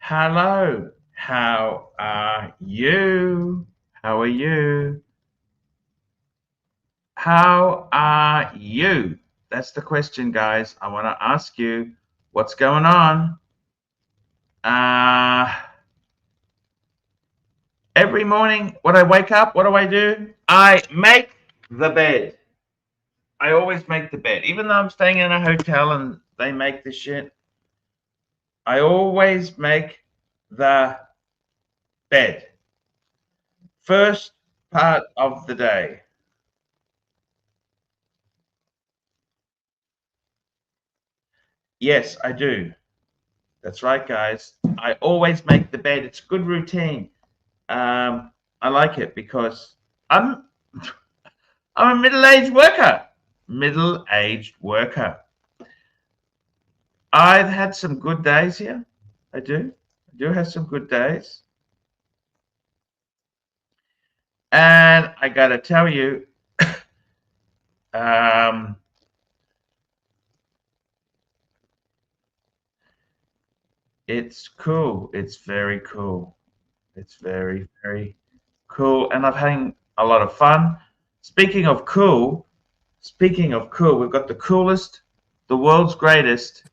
Hello. How are you? How are you? How are you? That's the question, guys. I want to ask you what's going on. Uh, every morning when I wake up, what do? I make the bed. I always make the bed. Even though I'm staying in a hotel and they make the shit, I always make the bed. First part of the day. Yes, I do. That's right, guys. I always make the bed. It's a good routine. I like it because I'm I'm a middle-aged worker. Middle-aged worker. I've had some good days here. I do. I do have some good days. And I gotta tell you, it's cool. It's very cool. It's very, very cool. And I've had a lot of fun. Speaking of cool, we've got the coolest, the world's greatest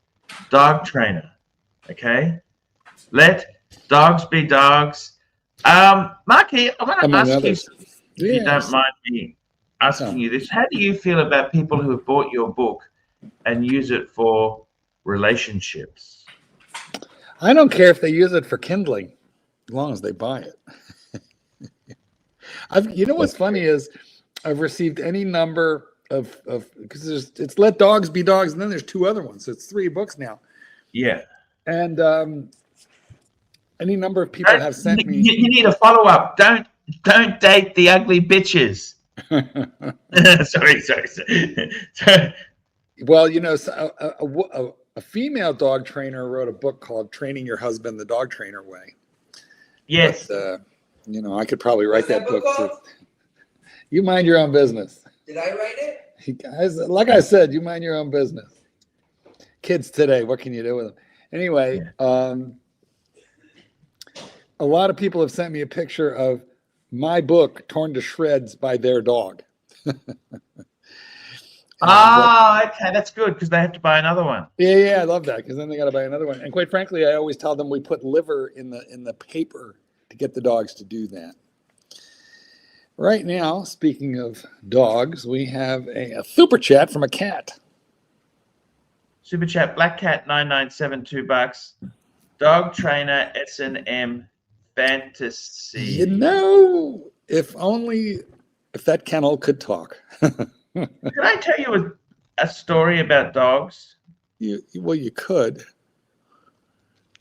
dog trainer. Okay? Let dogs be dogs. Marky, I want to ask you, if you don't mind me asking you this, how do you feel about people who have bought your book and use it for relationships? I don't care if they use it for kindling, as long as they buy it. You know what's funny is I've received any number of because it's Let Dogs Be Dogs, and then there's two other ones, so it's 3 books now. Yeah. And any number of people have sent me. You need a follow-up. Don't date the ugly bitches. sorry. Well, you know, a female dog trainer wrote a book called "Training Your Husband the Dog Trainer Way." Yes. But, you know, I could probably write that book too. You mind your own business. Did I write it? Guys, like I said, you mind your own business. Kids today, what can you do with them? Anyway, a lot of people have sent me a picture of my book torn to shreds by their dog. Okay, that's good because they have to buy another one. Yeah, I love that because then they got to buy another one. And quite frankly, I always tell them we put liver in the paper to get the dogs to do that. Right now, speaking of dogs, we have a super chat from a cat. Super chat, Black Cat 9972 bucks. Dog trainer S&M fantasy. You know, if that kennel could talk. Can I tell you a story about dogs? Well, you could.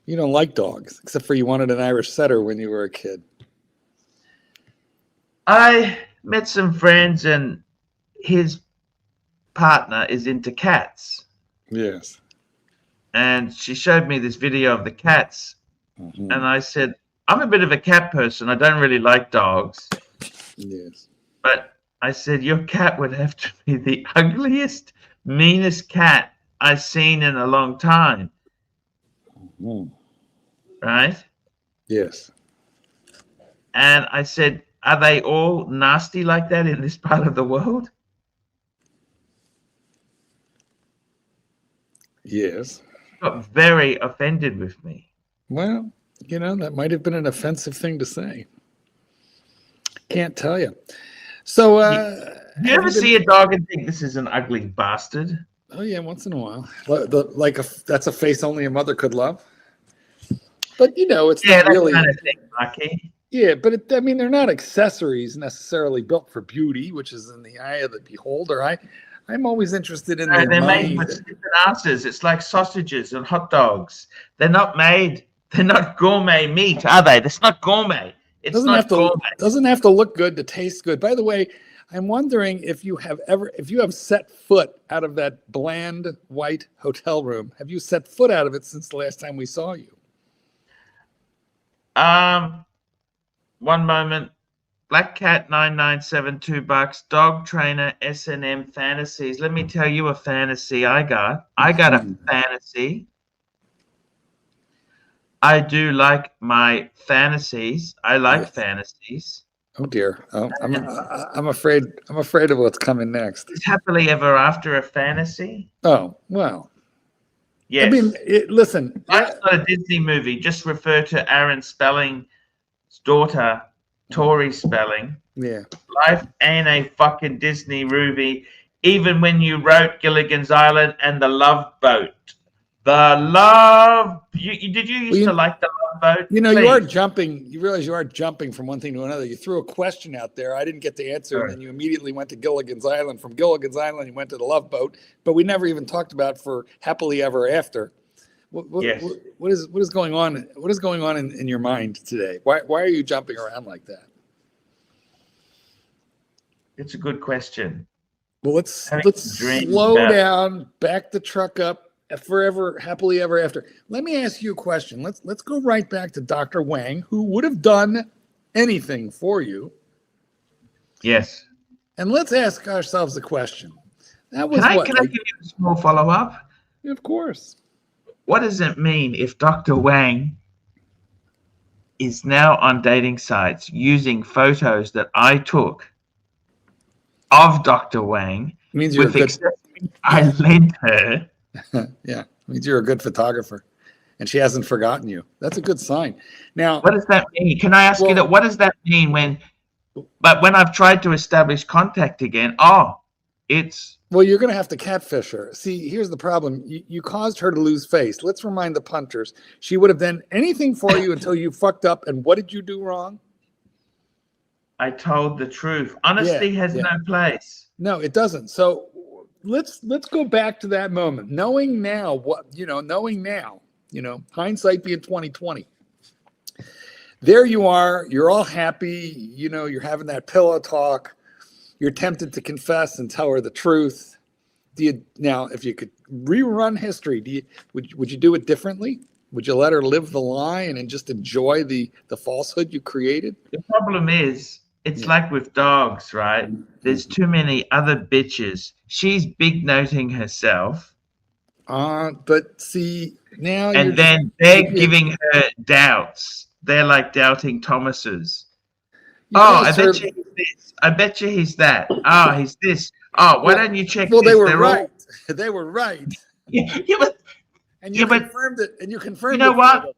You don't like dogs, except for you wanted an Irish setter when you were a kid. I met some friends, and his partner is into cats. Yes. And she showed me this video of the cats, and I said, I'm a bit of a cat person. I don't really like dogs. Yes. But I said, your cat would have to be the ugliest, meanest cat I've seen in a long time. Right? Yes. And I said, are they all nasty like that in this part of the world? Yes. Got very offended with me. Well, you know, that might have been an offensive thing to say. Can't tell you. So, you ever see a dog and think this is an ugly bastard? Oh yeah, once in a while. That's a face only a mother could love. But you know, it's not really kind of thing, Marky. Yeah, but I mean, they're not accessories necessarily built for beauty, which is in the eye of the beholder. I'm always interested in their they're mind. made for different asses. It's like sausages and hot dogs. They're not gourmet meat, are they? That's not gourmet. It's not gourmet. Doesn't have to look good to taste good. By the way, I'm wondering if you have set foot out of that bland white hotel room. Have you set foot out of it since the last time we saw you? One moment. Black Cat 9972 bucks. Dog trainer S&M fantasies. Let me tell you a fantasy I got. I got a fantasy. I do like my fantasies. I like Yes. fantasies. Oh dear. Oh, I'm afraid. I'm afraid of what's coming next. Is happily ever after a fantasy? Oh well. I mean, Yes. listen. Life's not a Disney movie. Just refer to Aaron Spelling's daughter, Tori Spelling. Yeah. Life ain't a fucking Disney movie. Even when you wrote Gilligan's Island and The Love Boat. The Love. Did you used to like The Love Boat? You Please. are jumping. You realize you are jumping from one thing to another. You threw a question out there. I didn't get the answer, and then you immediately went to Gilligan's Island. From Gilligan's Island, you went to The Love Boat, but we never even talked about for Happily Ever After. Yes. What is going on? What is going on in your mind today? Why are you jumping around like that? It's a good question. Well, let's slow down, back the truck up. Forever, happily ever after. Let me ask you a question. Let's go right back to Dr. Wang, who would have done anything for you. Yes. And let's ask ourselves a question. That was Can I give you a small follow-up? Of course. What does it mean if Dr. Wang is now on dating sites using photos that I took of Dr. Wang means you're with I lent her? Yeah, means you're a good photographer, and she hasn't forgotten you. That's a good sign. Now, what does that mean? Can I ask you that? What does that mean when I've tried to establish contact again? It's well, you're going to have to catfish her. See, here's the problem. You caused her to lose face. Let's remind the punters. She would have done anything for you until you fucked up. And what did you do wrong? I told the truth. Honesty has no place. No, it doesn't. So let's go back to that moment. Knowing now, hindsight being 2020. There you are. You're all happy. You're having that pillow talk. You're tempted to confess and tell her the truth. Now, if you could rerun history, would you do it differently? Would you let her live the lie and just enjoy the falsehood you created? The problem is, it's like with dogs, right? There's too many other bitches. She's big noting herself. But see, now and then they're giving her doubts. They're like doubting Thomases. I bet you he's this. I bet you he's that. He's this. Why don't you check this? They were right. They were right. Yeah, and you confirmed it. And you confirmed it. You know what?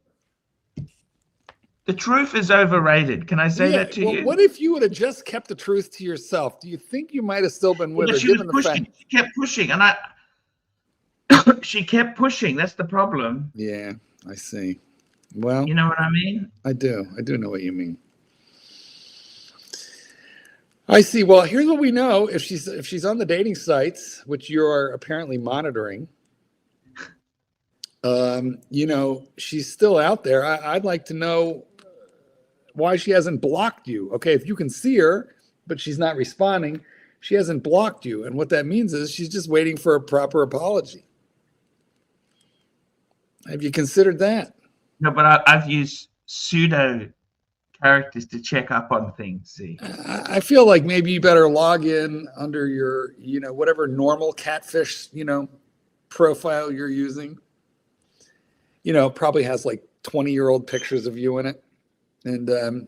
The truth is overrated. Can I say that to you? What if you would have just kept the truth to yourself? Do you think you might have still been with her? She was pushing. She kept pushing, and she kept pushing. That's the problem. Yeah, I see. Well, you know what I mean? I do. I do know what you mean. I see. Well, here's what we know. If she's on the dating sites, which you're apparently monitoring, she's still out there. I'd like to know why she hasn't blocked you. Okay, if you can see her, but she's not responding, she hasn't blocked you. And what that means is she's just waiting for a proper apology. Have you considered that? No, but I've used pseudo characters to check up on things. See, I feel like maybe you better log in under your, whatever normal catfish, profile you're using. Probably has like 20-year-old pictures of you in it. And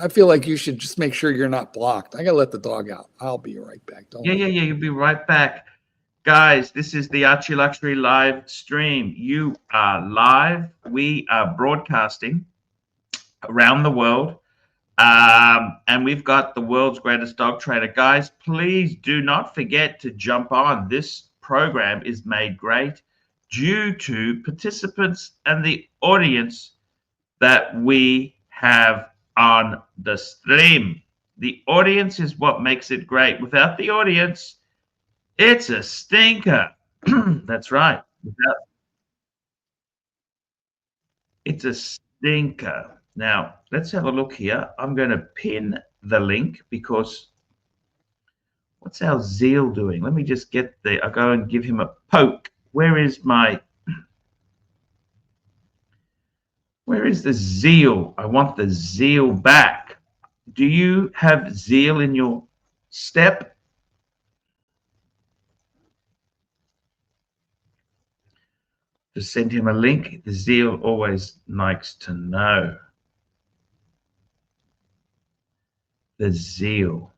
I feel like you should just make sure you're not blocked. I got to let the dog out. I'll be right back. Yeah. You'll be right back. Guys, this is the ArchieLuxury live stream. You are live. We are broadcasting around the world. And we've got the world's greatest dog trainer. Guys, please do not forget to jump on. This program is made great due to participants and the audience that we have on the stream. The audience is what makes it great. Without the audience, it's a stinker. That's right. It's a stinker. Now, let's have a look here. I'm going to pin the link because what's our Zeal doing? Let me just I'll go and give him a poke. Where is the Zeal? I want the Zeal back. Do you have Zeal in your step? Just send him a link. The Zeal always likes to know. The Zeal.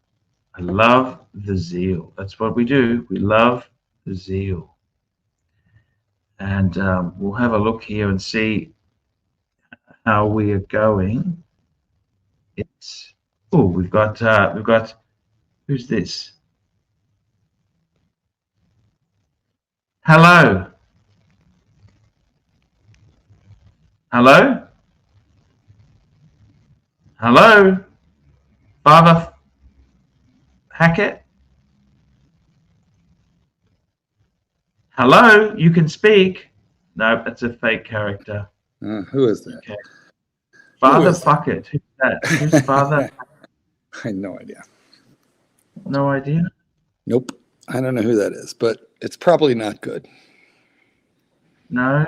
I love the Zeal. That's what we do. We love the Zeal. And we'll have a look here and see how we are going. It's we've got who's this? Hello. Hello? Hello? Father Hackett? Hello? You can speak. No, that's a fake character. Who is that? Okay. Father Bucket. Who's that? Who's Father? I have no idea. No idea? Nope. I don't know who that is, but it's probably not good. No?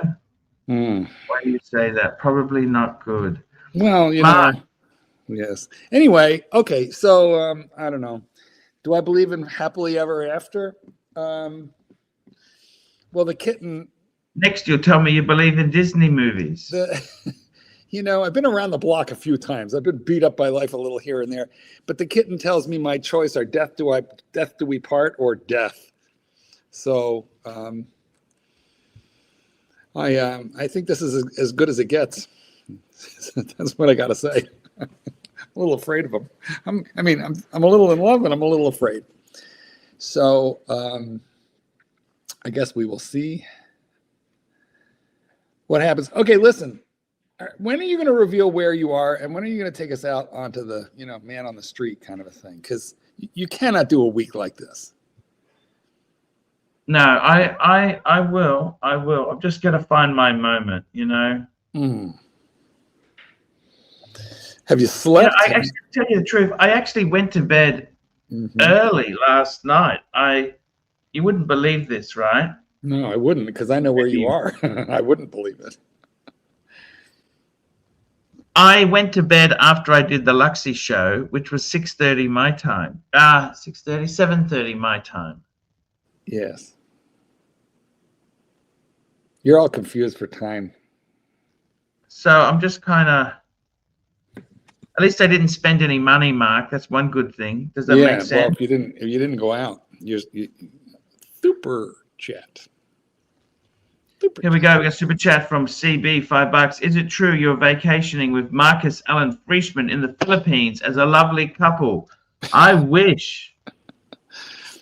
Why do you say that? Probably not good. Well, you know, yes. Anyway, okay, so I don't know. Do I believe in happily ever after? Well, the kitten. Next, you'll tell me you believe in Disney movies. You know, I've been around the block a few times. I've been beat up by life a little here and there, but the kitten tells me my choice are death do we part or death. So I think this is as good as it gets. That's what I got to say. I'm a little afraid of him. I'm a little in love and I'm a little afraid. So I guess we will see what happens. Okay, listen. When are you going to reveal where you are, and when are you going to take us out onto the, man on the street kind of a thing? Because you cannot do a week like this. No, I will. I'm just going to find my moment, Have you slept? I actually tell you the truth. I actually went to bed early last night. You wouldn't believe this, right? No, I wouldn't, because I know where you are. I wouldn't believe it. I went to bed after I did the Luxy show, which was 6:30 my time. 7:30 my time. Yes. You're all confused for time. So I'm just kind of, at least I didn't spend any money, Mark. That's one good thing. Does that make sense? Well, if you didn't go out, you super chat. Here we go. We got a super chat from CB, $5. Is it true you're vacationing with Marcus Allen Frischman in the Philippines as a lovely couple? I wish.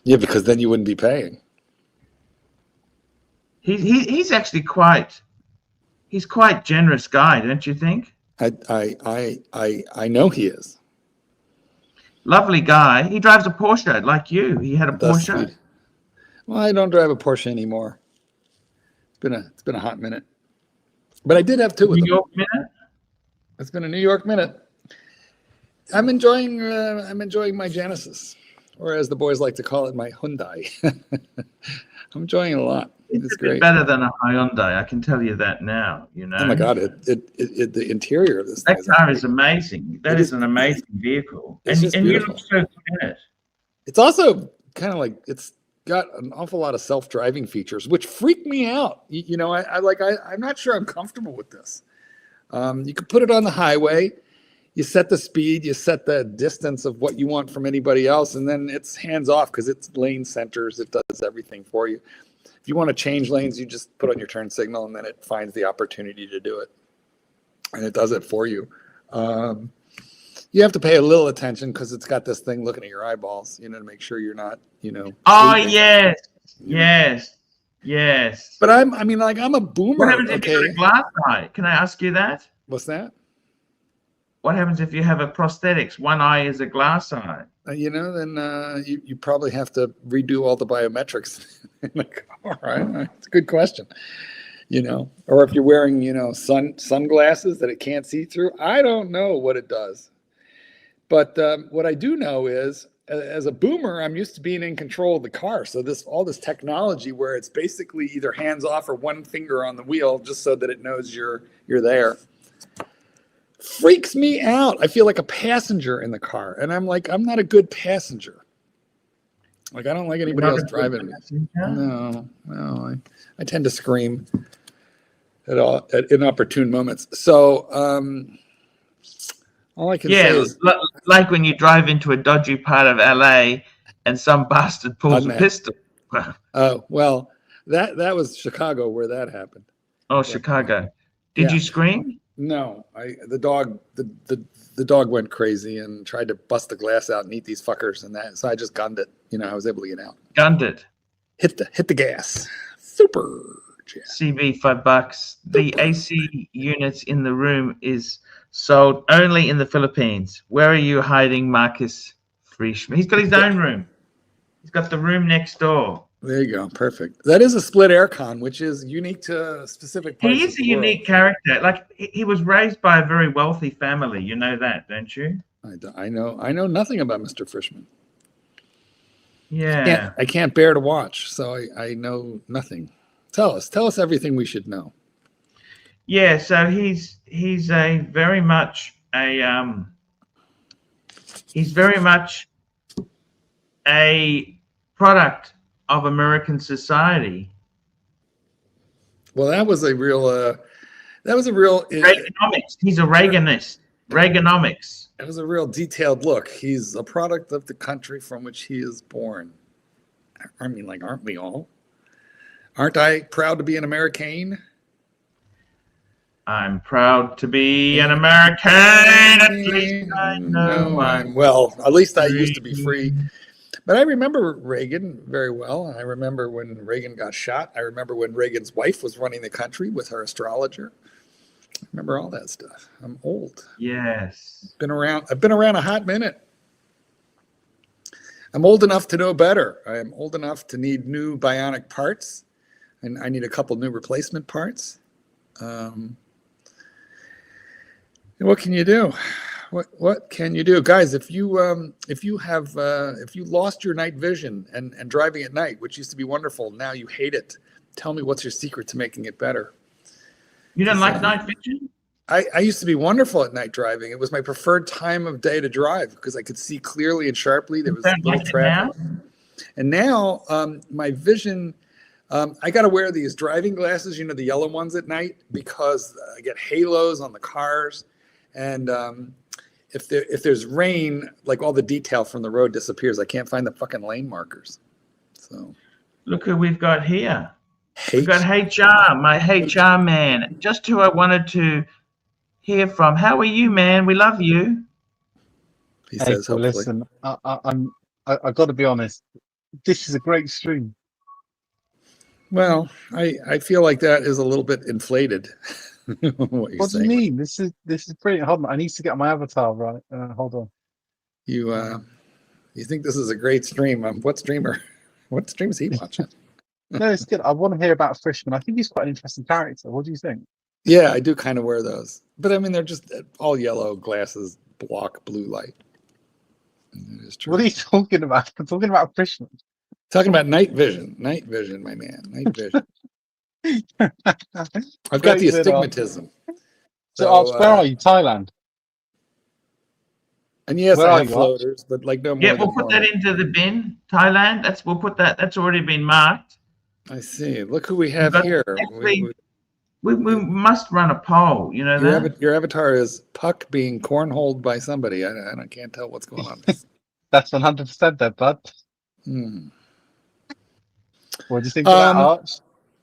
Yeah, because then you wouldn't be paying. He's actually quite generous guy, don't you think? I know he is. Lovely guy. He drives a Porsche like you. He had a Porsche. Sweet. Well, I don't drive a Porsche anymore. It's been a hot minute, but I did have two. New York minute. It's been a New York minute. I'm enjoying my Genesis, or as the boys like to call it, my Hyundai. I'm enjoying it a lot. It's a great. Bit better than a Hyundai. I can tell you that now. Oh my God! The interior of this that car is amazing. That is an amazing vehicle, and you look so good in it. It's also kind of like it's got an awful lot of self-driving features, which freak me out. I'm not sure I'm comfortable with this. You could put it on the highway, you set the speed, you set the distance of what you want from anybody else, and then it's hands off because it's lane centers. It does everything for you. If you want to change lanes, you just put on your turn signal, and then it finds the opportunity to do it, and it does it for you. You have to pay a little attention because it's got this thing looking at your eyeballs, to make sure you're not, Oh, yes. But I'm a boomer. What happens if you have a glass eye? Can I ask you that? What's that? What happens if you have a prosthetics? One eye is a glass eye. Then you probably have to redo all the biometrics in the car. Right? It's a good question. Or if you're wearing, sunglasses that it can't see through. I don't know what it does. But what I do know is, as a boomer, I'm used to being in control of the car. So all this technology where it's basically either hands off or one finger on the wheel, just so that it knows you're there, freaks me out. I feel like a passenger in the car, and I'm not a good passenger. Like I don't like anybody else driving me. No, I tend to scream. at inopportune moments. So all I can say is, like when you drive into a dodgy part of LA and some bastard pulls a pistol. Well, that was Chicago where that happened. Oh, Chicago. Did you scream? No, the dog went crazy and tried to bust the glass out and eat these fuckers, and so I just gunned it. I was able to get out. Gunned it. Hit the gas. Super. CB $5. The AC units in the room is sold only in the Philippines. Where are you hiding, Marcus Frischman? He's got his own room. He's got the room next door. There you go. Perfect. That is a split aircon, which is unique to specific parts. He is a unique character. Like, he was raised by a very wealthy family. You know that, don't you? I know nothing about Mr. Frischman. Yeah. I can't bear to watch, so I know nothing. Tell us everything we should know. Yeah, so he's very much a product of American society. Well, that was a real Reaganomics. He's a Reaganist. Reaganomics. It was a real detailed look. He's a product of the country from which he is born. I mean, like, aren't we all? Aren't I proud to be an American? I'm proud to be an American. At least I know I'm well, at least I used to be free. But I remember Reagan very well. I remember when Reagan got shot. I remember when Reagan's wife was running the country with her astrologer. I remember all that stuff. I'm old. Yes. I've been around a hot minute. I'm old enough to know better. I am old enough to need new bionic parts, and I need a couple new replacement parts. What can you do? What can you do, guys? If you lost your night vision and driving at night, which used to be wonderful, now you hate it. Tell me what's your secret to making it better. You don't like night vision? I used to be wonderful at night driving. It was my preferred time of day to drive because I could see clearly and sharply. There was little traffic. And now my vision, I got to wear these driving glasses, the yellow ones at night, because I get halos on the cars. And if there's rain, like, all the detail from the road disappears. I can't find the fucking lane markers. So look who we've got here. We've got HR, my HR man, just who I wanted to hear from. How are you, man? We love you. He says, so listen, I got to be honest. This is a great stream. Well, I feel like that is a little bit inflated. What do you mean? This is brilliant. Hold on, I need to get my avatar right. Hold on. You think this is a great stream? What stream is he watching? No, it's good. I want to hear about Frischman. I think he's quite an interesting character. What do you think? Yeah, I do kind of wear those, but I mean, they're just all yellow glasses block blue light. What are you talking about? I'm talking about Frischman. Talking about night vision, my man, night vision. I've got the astigmatism. So, where are you? Thailand? And yes, I have floaters, but like no more. Yeah, we'll put that into the bin. Thailand. We'll put that. That's already been marked. I see. Look who we have here. We must run a poll. You know that your avatar is Puck being cornholed by somebody. I can't tell what's going on. That's 100% there, bud. What do you think of that, Arch?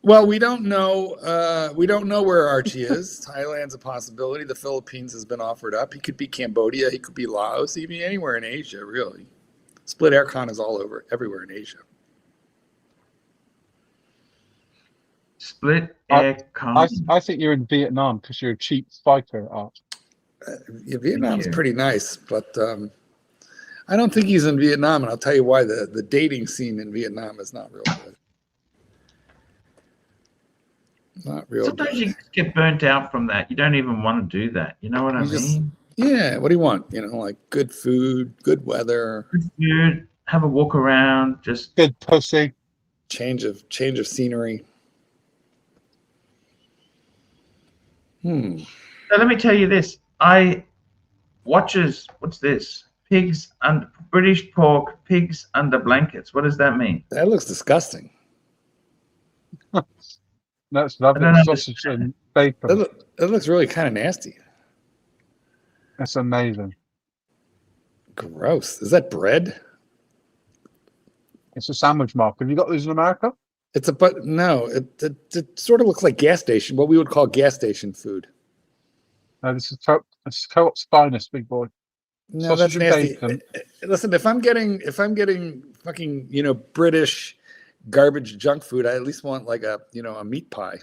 Well, we don't know. We don't know where Archie is. Thailand's a possibility. The Philippines has been offered up. He could be Cambodia. He could be Laos. He could be anywhere in Asia, really. Split aircon is everywhere in Asia. Split aircon. I think you're in Vietnam because you're a cheap fighter, Arch. Vietnam's pretty nice, but I don't think he's in Vietnam, and I'll tell you why. The dating scene in Vietnam is not real good. Not real. Sometimes you get burnt out from that. You don't even want to do that. You know what I mean? Yeah. What do you want? Like good food, good weather, good food. Have a walk around. Just good pussy. Change of scenery. So let me tell you this. What's this? Pigs under British pork. Pigs under blankets. What does that mean? That looks disgusting. That's lovely. Sausage bacon. That looks really kind of nasty. That's amazing. Gross. Is that bread? It's a sandwich, Mark. Have you got these in America? No, it sort of looks like gas station, what we would call gas station food. No, this is Co-op's finest, big boy. No, Sausage that's and nasty. bacon. Listen, if I'm getting fucking, British garbage junk food, I at least want like a meat pie.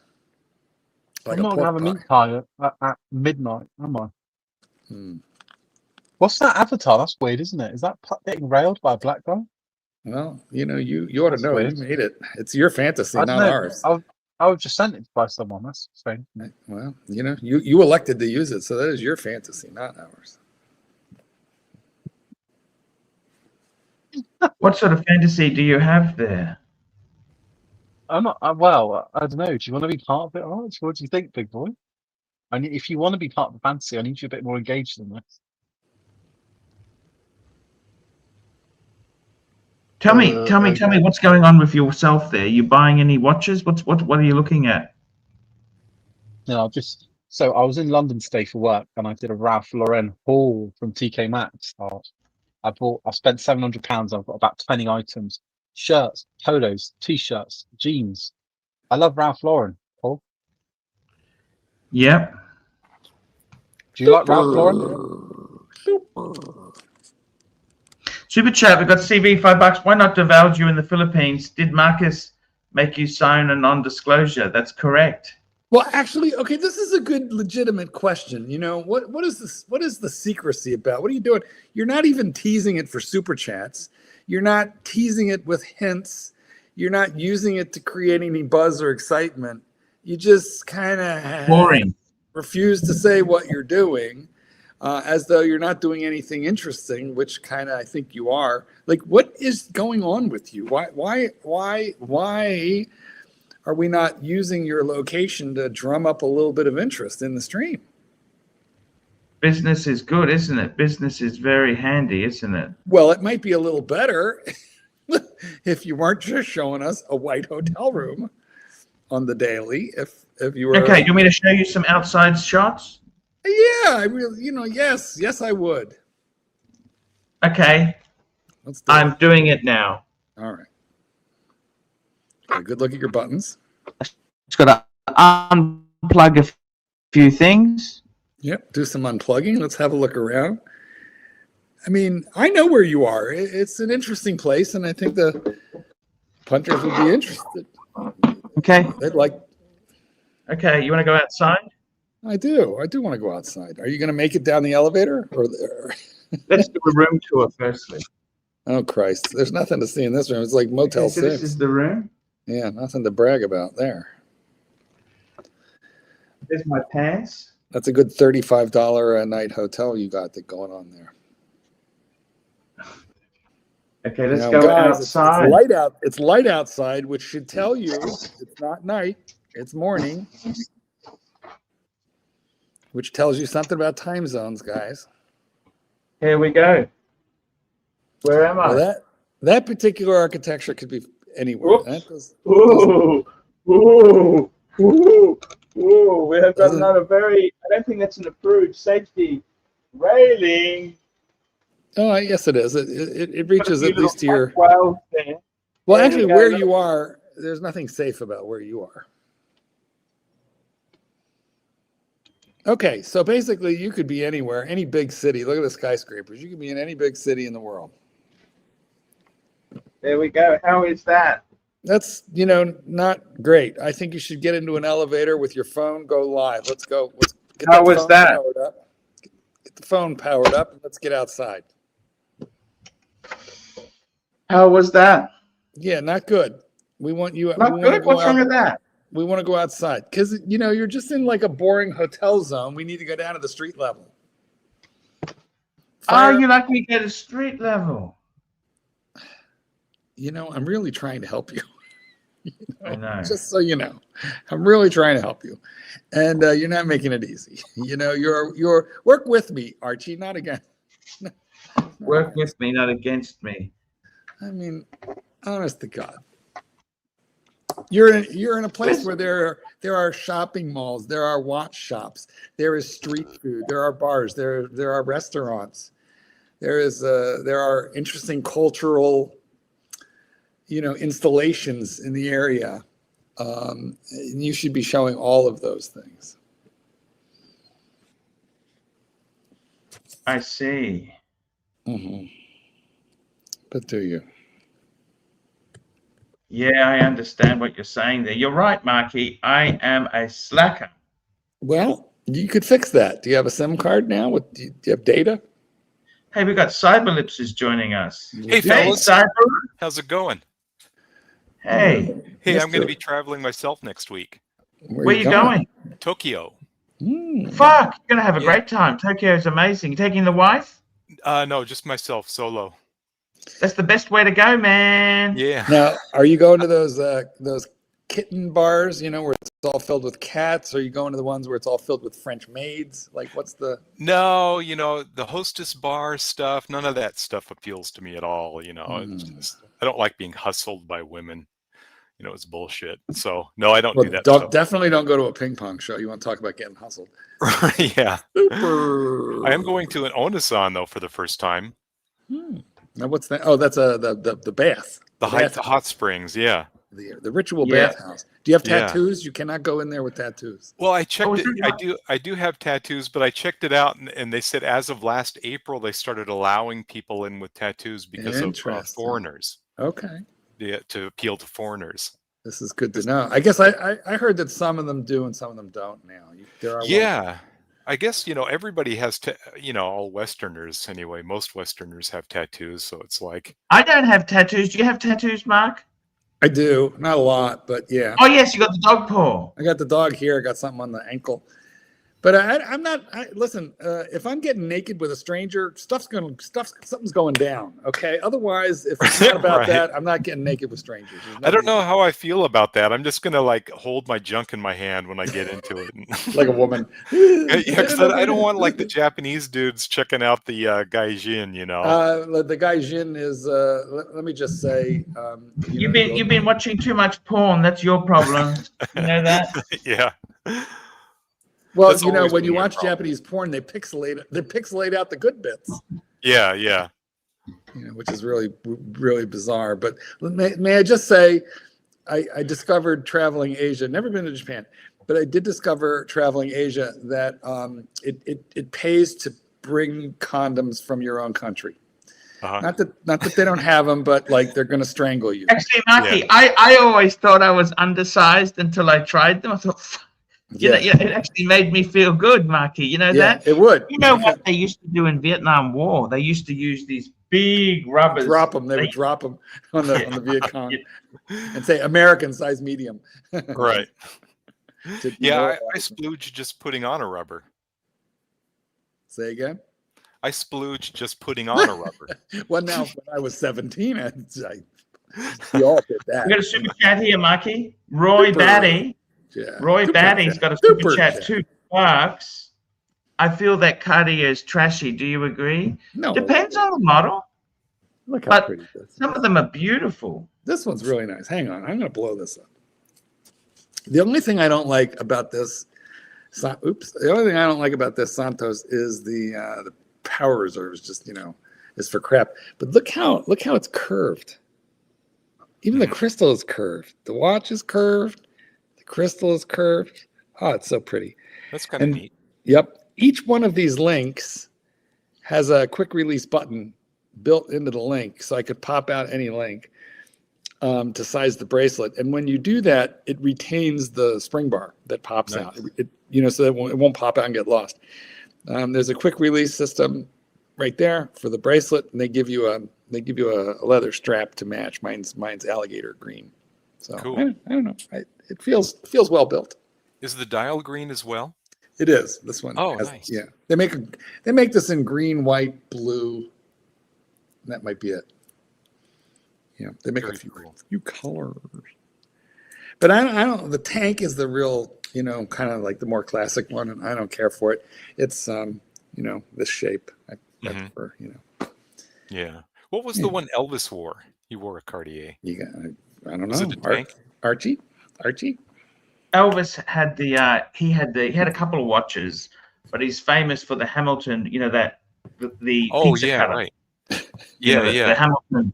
Like I'm not gonna have a meat pie at midnight, am I? What's that avatar? That's weird, isn't it? Is that getting railed by a black guy? Well, you ought to know. Weird. You made it. It's your fantasy, I not don't know. ours. I was just sent it by someone. That's strange. Well, you elected to use it, so that is your fantasy, not ours. What sort of fantasy do you have there? I'm not. Well, I don't know. Do you want to be part of it, Arch? What do you think, big boy? If you want to be part of the fantasy, I need you a bit more engaged than this. Tell me, what's going on with yourself there? You buying any watches? What are you looking at? No, so I was in London today for work, and I did a Ralph Lauren haul from TK Maxx. I spent £700. I've got about 20 items: shirts, polos, t-shirts, jeans. I love Ralph Lauren, Paul. Yep. Do you like Ralph Lauren? Super chat, we got CV $5. Why not divulge you in the Philippines? Did Marcus make you sign a non-disclosure? That's correct. Well, actually, okay, this is a good legitimate question. What is this? What is the secrecy about? What are you doing? You're not even teasing it for super chats. You're not teasing it with hints. You're not using it to create any buzz or excitement. You just kind of boring. Refuse to say what you're doing. As though you're not doing anything interesting, which kind of I think you are. Like, what is going on with you? Why are we not using your location to drum up a little bit of interest in the stream? Business is good, isn't it? Business is very handy, isn't it? Well, it might be a little better if you weren't just showing us a white hotel room on the daily. If you were okay, do you want me to show you some outside shots? Yeah, I really, yes, I would. Okay, I'm doing it now. All right. Okay, good look at your buttons. Just got to unplug a few things. Yep, do some unplugging. Let's have a look around. I mean, I know where you are. It's an interesting place, and I think the punters would be interested. Okay. They'd like. Okay, you want to go outside? I do want to go outside. Are you going to make it down the elevator or there? Let's do a room tour firstly. Oh Christ! There's nothing to see in this room. It's like Motel 6. This is the room. Yeah, nothing to brag about there. There's my pants. That's a good $35 a night hotel you got going on there. Okay, let's go outside. It's light outside, which should tell you it's not night, it's morning. Which tells you something about time zones, guys. Here we go. Where am I? Well, that particular architecture could be anywhere. Ooh. We have got another I don't think that's an approved safety railing. Oh, yes, it is. It reaches at least to your. Well, actually, where you are, there's nothing safe about where you are. Okay, so basically you could be anywhere, any big city. Look at the skyscrapers. You could be in any big city in the world. There we go. How is that? That's, not great. I think you should get into an elevator with your phone, go live. Let's go. Let's get How was that? Get the phone powered up and let's get outside. How was that? Yeah, not good. We want you. Not good? What's wrong with that? We want to go outside because, you're just in like a boring hotel zone. We need to go down to the street level. You like me to get a street level? I'm really trying to help you. I know. Just so you know, I'm really trying to help you, and you're not making it easy. You're work with me, Archie, not against. Work with me, not against me. I mean, honest to God. You're in a place where there are shopping malls, there are watch shops, there is street food, there are bars, there are restaurants, there are interesting cultural, installations in the area. And you should be showing all of those things. I see. Mm-hmm. But do you? Yeah, I understand what you're saying there. You're right, Marky. I am a slacker. Well, you could fix that. Do you have a SIM card now? Do you have data? Hey, we got Cyberlips is joining us. Hey, fellas. Cyber. How's it going? Hey, Hey, I'm going to be traveling myself next week. where you going? Tokyo. Fuck, you're gonna have a great time. Tokyo's amazing. You taking the wife? No, just myself, solo. That's the best way to go, man. Yeah. Now, are you going to those kitten bars, where it's all filled with cats? Or are you going to the ones where it's all filled with French maids? Like, what's the... No, the hostess bar stuff, none of that stuff appeals to me at all. It's just, I don't like being hustled by women. It's bullshit. So, no, I don't do that stuff. Definitely don't go to a ping pong show. You want to talk about getting hustled. Yeah. Super. I am going to an Onasan, though, for the first time. Now, what's that? Oh, that's the bath. The hot springs, yeah. The ritual bathhouse. Do you have tattoos? You cannot go in there with tattoos. Well, I checked it. I do have tattoos, but I checked it out, and they said as of last April, they started allowing people in with tattoos because of foreigners. Okay. To appeal to foreigners. This is good to know. I guess I heard that some of them do and some of them don't now. Yeah. I guess, everybody has, all Westerners anyway. Most Westerners have tattoos, so it's like... I don't have tattoos. Do you have tattoos, Mark? I do. Not a lot, but yeah. Oh, yes, you got the dog paw. I got the dog here. I got something on the ankle. But I'm not. Listen, if I'm getting naked with a stranger, something's going down. Okay. Otherwise, if it's not about that, I'm not getting naked with strangers. I don't know how I feel about that. I'm just gonna hold my junk in my hand when I get into it, like a woman. Yeah, because I don't want the Japanese dudes checking out the gaijin. The gaijin is. Let me just say. You've been watching too much porn. That's your problem. You know that? Yeah. Well, when you watch Japanese porn, they pixelate out the good bits. Yeah, yeah. Which is really, really bizarre. But may I just say, I discovered traveling Asia. Never been to Japan, but I did discover traveling Asia that it pays to bring condoms from your own country. Not that they don't have them, but they're going to strangle you. Actually, Marky, I always thought I was undersized until I tried them. I thought. It actually made me feel good, Marky. You know that? It would. You know what they used to do in Vietnam War? They used to use these big rubbers. They would drop them on the Viet Cong and say American size medium. Right. Yeah, I splooged just putting on a rubber. Say again? I splooged just putting on a rubber. Well, now, when I was 17, we all did that. We got a super chat here, Marky. Roy Batty. Yeah. Roy Batty's got a super chat, $2. I feel that Cartier is trashy. Do you agree? No. Depends on the model. Look how pretty this is. Some of them are beautiful. This one's really nice. Hang on. I'm going to blow this up. The only thing I don't like about this, the only thing I don't like about this Santos is the power reserve is just, is for crap. But look how it's curved. Even the crystal is curved. The watch is curved. Crystal is curved. Oh, it's so pretty. That's kind of neat. Yep. Each one of these links has a quick release button built into the link, so I could pop out any link to size the bracelet. And when you do that, it retains the spring bar that pops out. So that it won't pop out and get lost. There's a quick release system right there for the bracelet, and they give you a leather strap to match. Mine's alligator green. So cool. I don't know. It feels well built. Is the dial green as well? It is. This one. Oh, nice. Yeah. They make this in green, white, blue. That might be it. Yeah. They make a few colors. But I don't. The tank is the real, kind of like the more classic one, and I don't care for it. It's this shape. I prefer. Yeah. What was the one Elvis wore? He wore a Cartier. I don't know. Was it a tank? Archie? Archie? Elvis had he had a couple of watches, but he's famous for the Hamilton. You know that the Oh pizza yeah, cutter. right. You Yeah, know the yeah. Hamilton.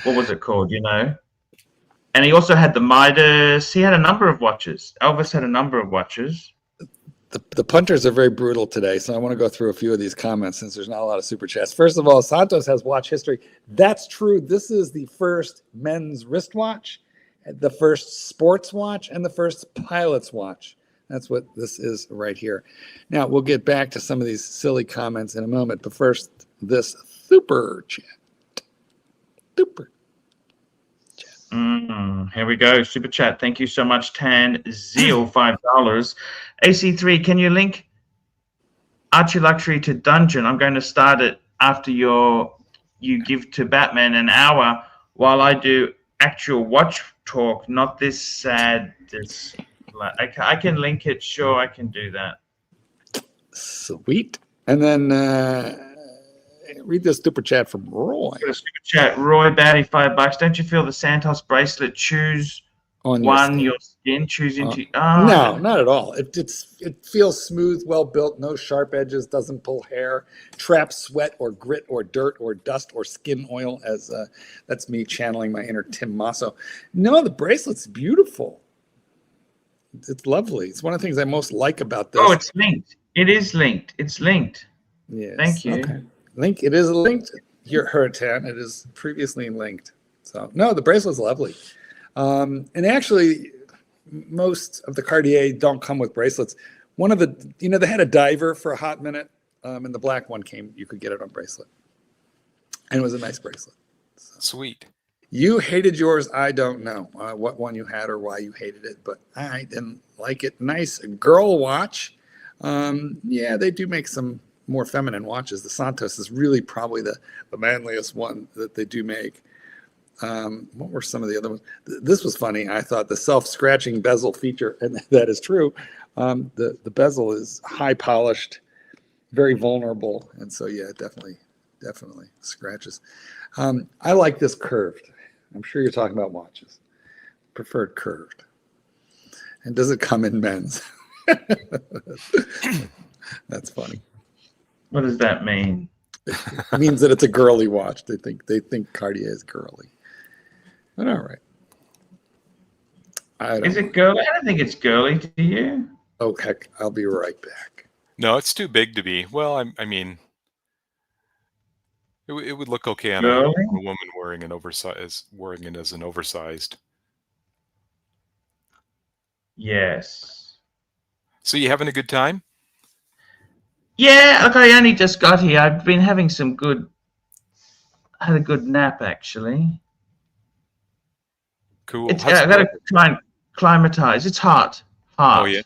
What was it called? You know. And he also had the Midas. He had a number of watches. Elvis had a number of watches. The punters are very brutal today, so I want to go through a few of these comments since there's not a lot of super chats. First of all, Santos has watch history. That's true. This is the first men's wristwatch, the first sports watch, and the first pilot's watch. That's what this is right here. Now, we'll get back to some of these silly comments in a moment, but first, this super chat. Super. Here we go. Super chat. Thank you so much, Tan Zeal, $5. AC3, can you link ArchieLuxury to Dungeon? I'm going to start it after you give to Batman an hour while I do actual watch talk, not this sad. I can link it. Sure, I can do that. Sweet. And then read this super chat from Roy. Super chat. Roy Batty, $5. Don't you feel the Santos bracelet chews On your skin chews into? No, not at all. It feels smooth, well built, no sharp edges, doesn't pull hair, traps sweat or grit or dirt or dust or skin oil. As that's me channeling my inner Tim Masso. No, the bracelet's beautiful. It's lovely. It's one of the things I most like about this. Oh, it's linked. It is linked. It's linked. Yes. Thank you. Okay. It is linked. Here, Hurtan. It is previously linked. So no, the bracelet's lovely. And actually, most of the Cartier don't come with bracelets. One of the, they had a diver for a hot minute, and the black one came. You could get it on bracelet, and it was a nice bracelet. So. Sweet. You hated yours. I don't know what one you had or why you hated it, but I didn't like it. Nice girl watch. Yeah, they do make some more feminine watches. The Santos is really probably the manliest one that they do make. What were some of the other ones? This was funny. I thought the self-scratching bezel feature, and that is true. The bezel is high polished, very vulnerable, and so yeah, definitely scratches. I like this curved. I'm sure you're talking about watches. Preferred curved. And does it come in men's? That's funny. What does that mean? It means that it's a girly watch. They think Cartier is girly. But all right. Is it girly? I don't think it's girly. Do you? Oh heck! I'll be right back. No, it's too big to be. Well, I mean, it would look okay on a woman wearing it as an oversized. Yes. So you having a good time? Yeah, look, I only just got here. I've been having had a good nap actually. Cool. I got to try and climatize. It's hot. Oh yeah.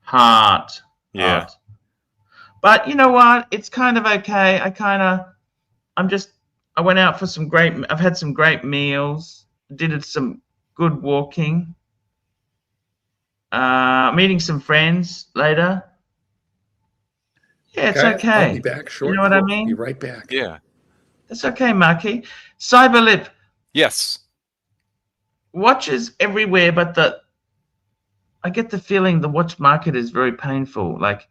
Hot. Yeah. Hot. But you know what? It's kind of okay. I went out for I've had some great meals. Did some good walking. Meeting some friends later. Yeah, it's okay. I'll be back shortly. You know what I mean? Be right back. Yeah. It's okay, Marky. Cyberlip. Yes. Watches everywhere, but I get the feeling the watch market is very painful. Like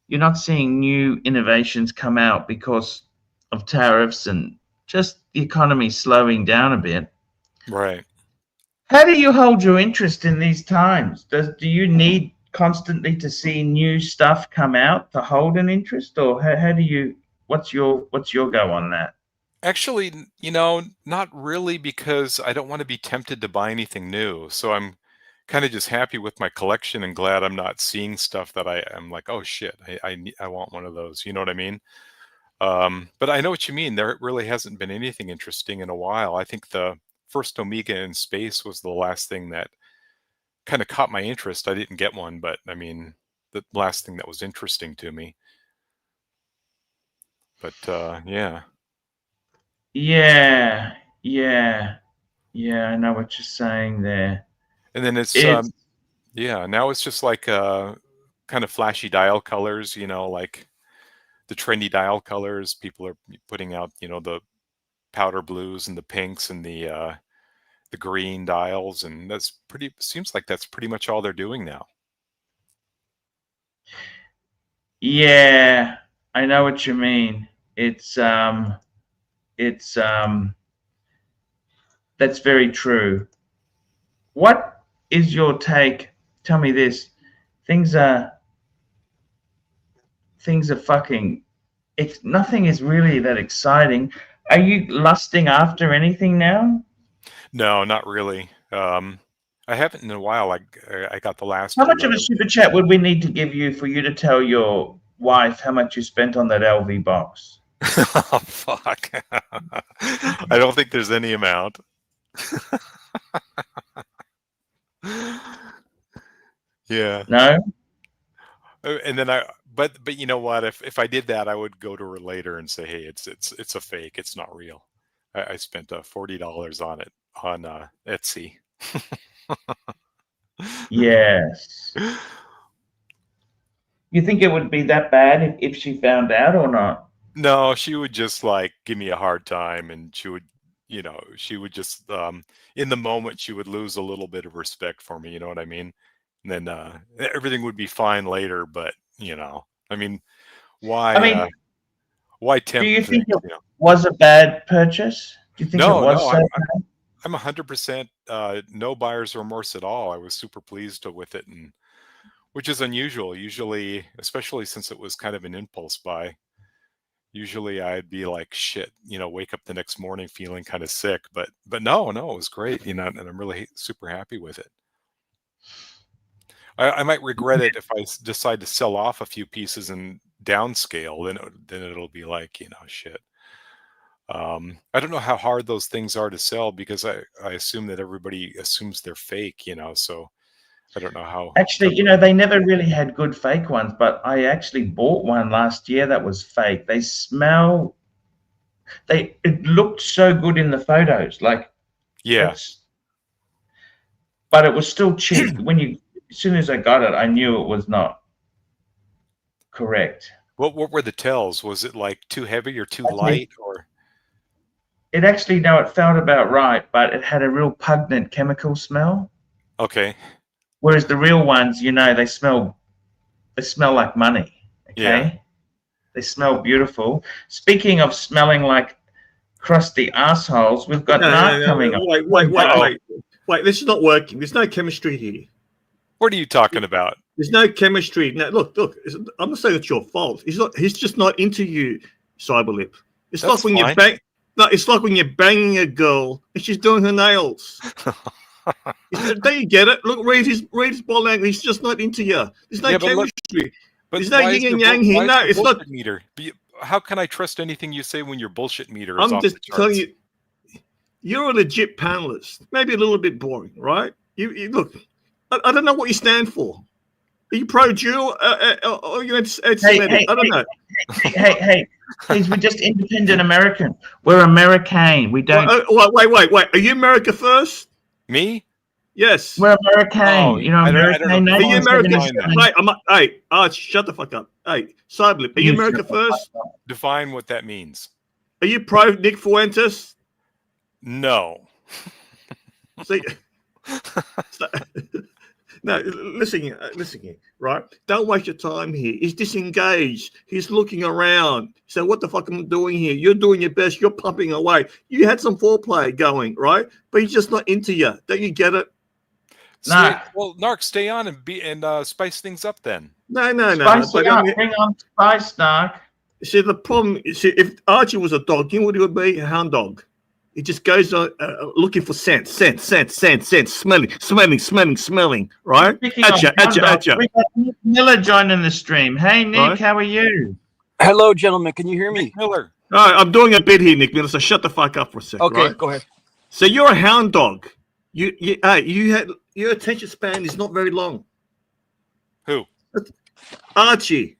you're not seeing new innovations come out because of tariffs and just the economy slowing down a bit. Right. How do you hold your interest in these times? Do you need constantly to see new stuff come out to hold an interest, or how do you? What's your go on that? Actually, not really, because I don't want to be tempted to buy anything new. So I'm kind of just happy with my collection and glad I'm not seeing stuff that I'm like, oh shit, I want one of those. You know what I mean? But I know what you mean. There really hasn't been anything interesting in a while. I think the first Omega in space was the last thing that kind of caught my interest. I didn't get one, but I mean, the last thing that was interesting to me. But yeah. Yeah, I know what you're saying there. And then it's yeah, now it's just like kind of flashy dial colors, like the trendy dial colors. People are putting out, the powder blues and the pinks and the the green dials, and seems like that's pretty much all they're doing now. Yeah, I know what you mean. It's that's very true. What is your take? Tell me this. Things are fucking. Nothing is really that exciting. Are you lusting after anything now? No, not really. I haven't in a while. I got the last. How much of a super chat would we need to give you for you to tell your wife how much you spent on that LV box? Oh, fuck. I don't think there's any amount. Yeah. No? And then but you know what? If I did that, I would go to her later and say, hey, it's a fake. It's not real. I spent $40 on it on Etsy. Yes. You think it would be that bad if she found out or not? No, she would just like give me a hard time, and she would just in the moment she would lose a little bit of respect for me. You know what I mean? And then everything would be fine later. But I mean, why? Why tempt? Do you think it was a bad purchase? Do you think it was so bad? I'm 100% no buyer's remorse at all. I was super pleased with it, and which is unusual. Usually, especially since it was kind of an impulse buy, usually I'd be like, shit, wake up the next morning feeling kind of sick. But no, it was great, and I'm really super happy with it. I might regret it if I decide to sell off a few pieces and downscale. Then it'll be like, shit. I don't know how hard those things are to sell, because I assume that everybody assumes they're fake, so I don't know how. Actually, they never really had good fake ones, but I actually bought one last year that was fake. It looked so good in the photos, like, yeah. But it was still cheap. As soon as I got it, I knew it was not correct. What were the tells? Was it like too heavy or too light, or? It actually, no, it felt about right, but it had a real pungent chemical smell. Okay. Whereas the real ones, they smell like money. Okay. Yeah. They smell beautiful. Speaking of smelling like crusty assholes, we've got Narc coming up. Wait, this is not working. There's no chemistry here. What are you talking about? There's no chemistry. No, look. I'm not saying it's your fault. He's just not into you, Cyberlip. It's That's like when fine. you bang. No, it's like when you're banging a girl and she's doing her nails. Don't you get it? Look, read his ball language. He's just not into you. There's no chemistry. There's no yin and yang here. No, it's not. Meter. How can I trust anything you say when your bullshit meter is I'm off just the charts? telling you, you're a legit panelist. Maybe a little bit boring, right? You look. I don't know what you stand for. Are you pro-Jew or are you anti-Semitic? I don't know. Hey, please, we're just independent American. We're American. We don't. Wait. Are you America first? Me? Yes. We're American. Oh, American. Are you American? Wait, hey, Archie, shut the fuck up. Hey, Cyberlip, are you America first? Define what that means. Are you pro Nick Fuentes? No. See, no, listen here, right? Don't waste your time here. He's disengaged. He's looking around. So what the fuck am I doing here? You're doing your best. You're pumping away. You had some foreplay going, right? But he's just not into you. Don't you get it? Nah. Well, Narc, stay on and spice things up then. No. Bring on spice, Narc. See, the problem is, if Archie was a dog, you know what he would be? A hound dog. He just goes on looking for scent, smelling, right? At you. We got Nick Miller joining the stream. Hey, Nick, Right. How are you? Hello, gentlemen. Can you hear me? Nick Miller. All right, I'm doing a bit here, Nick Miller, so shut the fuck up for a second. Okay, right? go ahead. So you're a hound dog. You had your attention span is not very long. Who? Archie.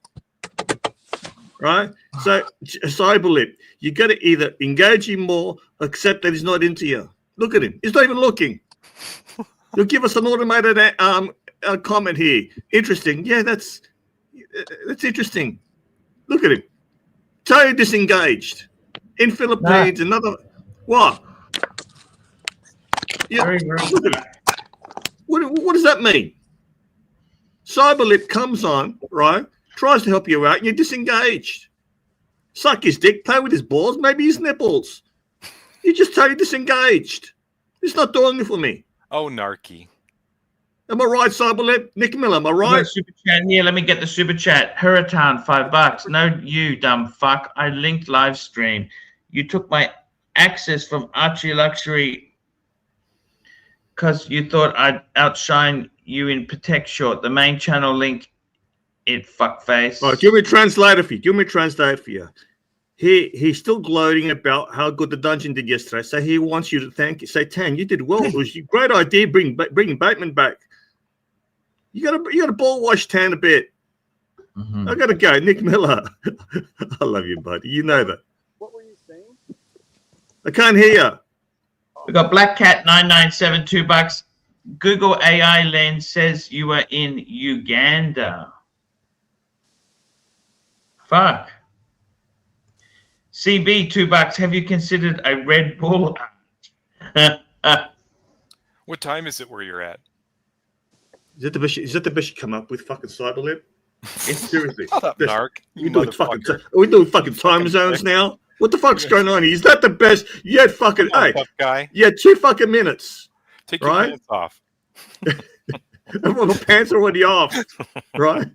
Right? So Cyberlip, you got to either engage him more, accept that he's not into you. Look at him. He's not even looking. You'll give us an automated comment here. Interesting. Yeah, that's interesting. Look at him. Totally disengaged. In Philippines, another what? Yeah, Very rude. look at it. What does that mean? Cyberlip comes on, right? Tries to help you out, and you're disengaged. Suck his dick, play with his balls, maybe his nipples. You're just totally disengaged. It's not doing it for me. Oh, Narky. Am I right, Cyberlip? Nick Miller, am I We got right? a super chat here. Let me get the super chat. Hurritan, $5. No, you dumb fuck. I linked live stream. You took my access from ArchieLuxury because you thought I'd outshine you in Protect Short. The main channel link, it fuckface. All right, give me a translator for you. Give me a translator for you. He's still gloating about how good the dungeon did yesterday. So he wants you to thank you. Say, Tan, you did well. It was a great idea bringing Bateman back. You gotta ball wash Tan a bit. I gotta go. Nick Miller. I love you, buddy. You know that. What were you saying? I can't hear you. We got Black Cat 997, $2. Google AI Lens says you are in Uganda. Fuck. CB, $2. Have you considered a Red Bull? What time is it where you're at? Is that the best you come up with, fucking Cyberlip? Seriously. Shut up, Narc. Are we doing fucking time zones now? What the fuck's going on here? Is that the best? You had fucking, hey, tough guy. you had 2 fucking minutes. Take your right? pants off. Well, the pants are already off, right?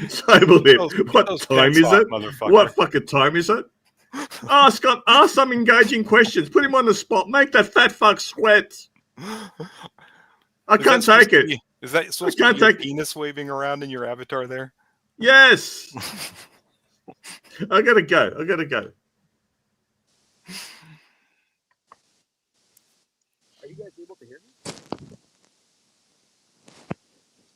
Cyberlip, what time is it? What fucking time is it? Ask some engaging questions. Put him on the spot. Make that fat fuck sweat. I can't take it. Is that supposed to be your penis waving around in your avatar there? Yes. I gotta go. Are you guys able to hear me?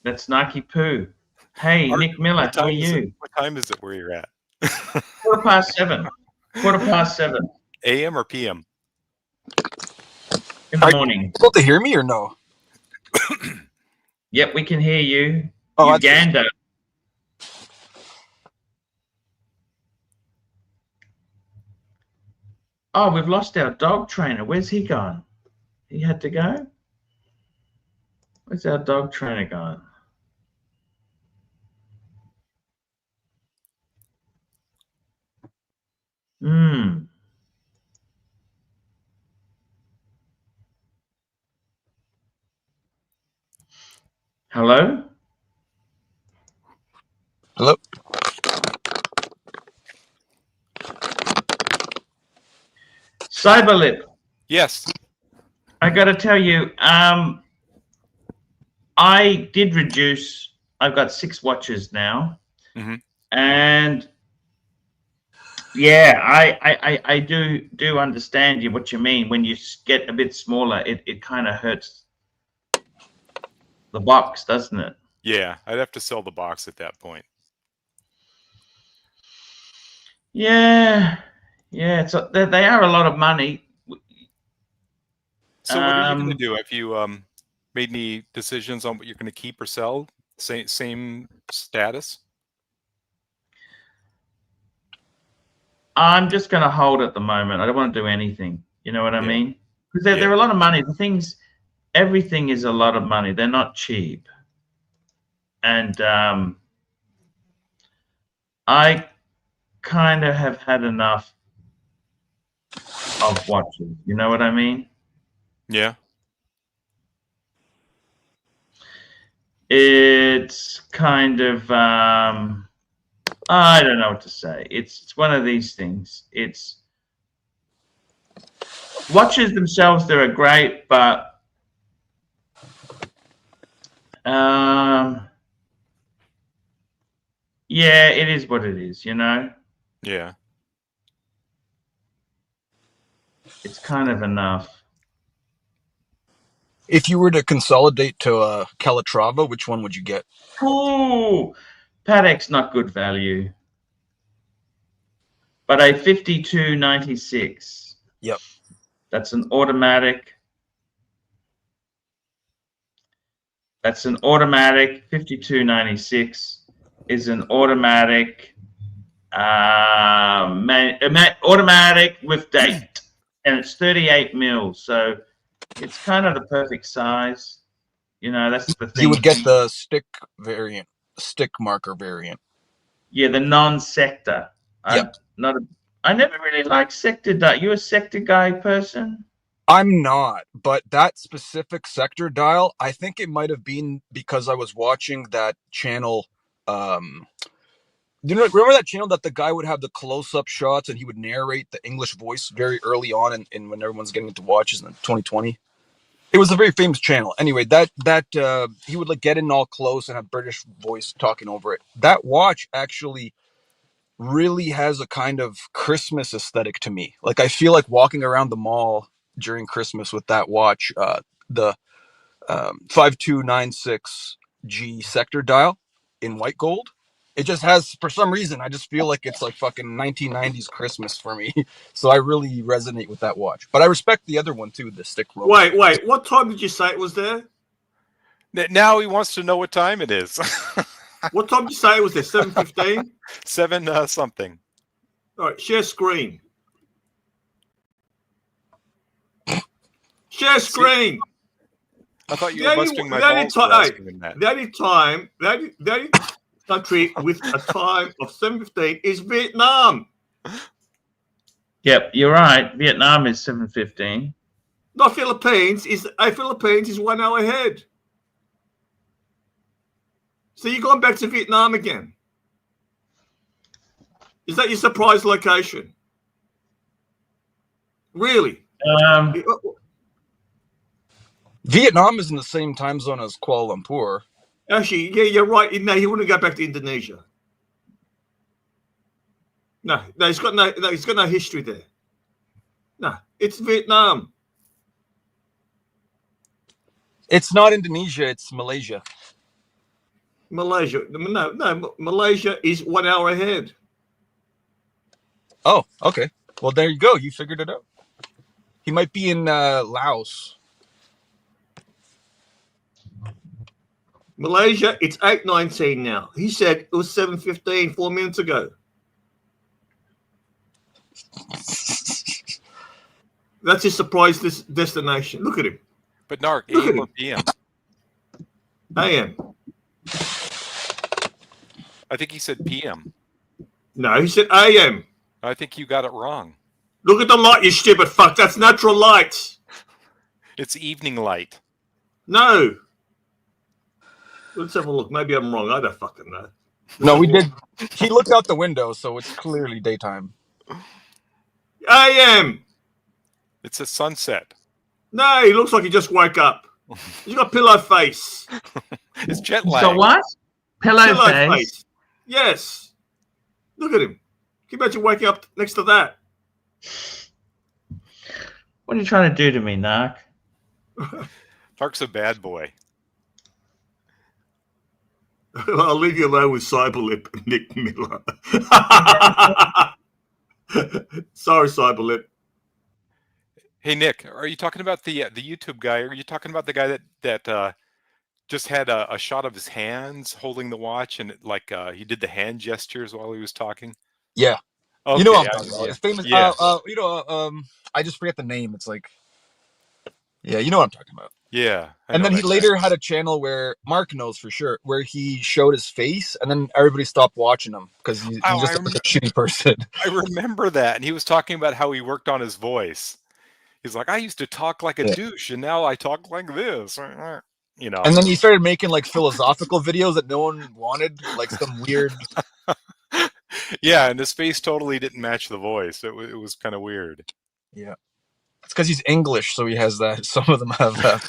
That's Nike Poo. Hey, Nick Miller, how are you? What time is it where you're at? 7:15. 7:15. AM or PM? In the morning. Able to hear me or no? Yep, we can hear you. Oh, Uganda. Oh, we've lost our dog trainer. Where's he gone? He had to go? Where's our dog trainer gone? Hello? Hello? Cyberlip. Yes. I got to tell you, I did reduce. I've got 6 watches now. And yeah, I do understand you, what you mean. When you get a bit smaller, it kind of hurts the box, doesn't it? Yeah, I'd have to sell the box at that point. Yeah. So they are a lot of money. So what are you going to do? Have you made any decisions on what you're going to keep or sell? Same status? I'm just going to hold at the moment. I don't want to do anything. You know what I mean? Because they're a lot of money. The things, everything is a lot of money. They're not cheap. And I kind of have had enough of watches. You know what I mean? Yeah. It's kind of I don't know what to say. It's one of these things. It's watches themselves, they're great, but yeah, it is what it is, you know? Yeah. It's kind of enough. If you were to consolidate to Calatrava, which one would you get? Ooh, Patek's not good value. But a 5296. Yep. That's an automatic. That's an automatic. 5296 is an automatic. Automatic with date, and it's 38 mils. So It's kind of the perfect size. You know, that's the thing. You would get the stick variant, stick marker variant. Yeah, the non-sector. Yep. I never really liked sector dial. You a sector guy person? I'm not, but that specific sector dial, I think it might have been because I was watching that channel. You know, remember that channel that the guy would have the close-up shots and he would narrate the English voice very early on, and when everyone's getting into watches in 2020. It was a very famous channel. Anyway, that he would like get in all close and have British voice talking over it. That watch actually really has a kind of Christmas aesthetic to me. Like I feel like walking around the mall during Christmas with that watch, the 5296G sector dial in white gold. It just has, for some reason, I just feel like it's like fucking 1990s Christmas for me. So I really resonate with that watch. But I respect the other one too, the stick roll. Wait. What time did you say it was there? Now he wants to know what time it is. What time did you say it was there? 7:15? 7 something. All right, share screen. Share screen. I thought you were busting my balls for asking him that. The only country with a time of 7:15 is Vietnam. Yep, you're right. Vietnam is 7:15. Not Philippines. Philippines is 1 hour ahead. So you're going back to Vietnam again. Is that your surprise location? Really? Vietnam is in the same time zone as Kuala Lumpur. Actually, yeah, you're right. No, he wouldn't go back to Indonesia. No, he's got no history there. No, it's Vietnam. It's not Indonesia, it's Malaysia. Malaysia. No, Malaysia is 1 hour ahead. Oh, okay. Well, there you go. You figured it out. He might be in Laos. Malaysia, it's 8:19 now. He said it was 7:15 4 minutes ago. That's his surprise destination. Look at him. But Narc, Look at AM or him. PM? AM. I think he said PM. No, he said AM. I think you got it wrong. Look at the light, you stupid fuck. That's natural light. It's evening light. No. Let's have a look. Maybe I'm wrong. I don't fucking know. No, we did. He looked out the window, so it's clearly daytime. AM. It's a sunset. No, he looks like he just woke up. He's got pillow face. It's jet So lag. what? Pillow face. Yes. Look at him. Can you imagine waking up next to that? What are you trying to do to me, Narc? Narc's a bad boy. I'll leave you alone with Cyberlip, Nick Miller. Sorry, Cyberlip. Hey Nick, are you talking about the YouTube guy? Or are you talking about the guy that just had a shot of his hands holding the watch and he did the hand gestures while he was talking? Yeah. Okay, You know what I'm talking about. yeah. It's famous. Yeah. I just forget the name. It's like, yeah, you know what I'm talking about. Yeah. And then he later had a channel where Mark knows for sure, where he showed his face, and then everybody stopped watching him because he's just like a shitty person. I remember that, and he was talking about how he worked on his voice. He's like, I used to talk like a douche, and now I talk like this. You know. And then he started making like philosophical videos that no one wanted, like some weird. Yeah, and his face totally didn't match the voice. It was kind of weird. Yeah. It's because he's English, so he has that. Some of them have that.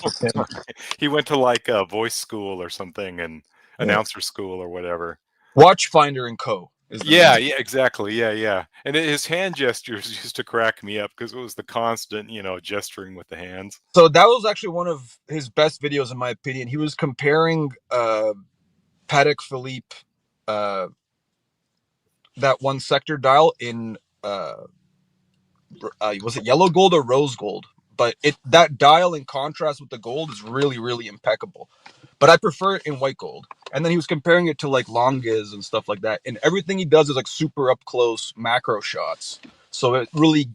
He went to like a voice school or something, and announcer school or whatever. Watchfinder and Co. Yeah, exactly. Yeah. And his hand gestures used to crack me up because it was the constant, gesturing with the hands. So that was actually one of his best videos, in my opinion. He was comparing Patek Philippe, that one sector dial in. Was it yellow gold or rose gold? But that dial in contrast with the gold is really, really impeccable. But I prefer it in white gold. And then he was comparing it to like Longiz and stuff like that. And everything he does is like super up close macro shots. So it really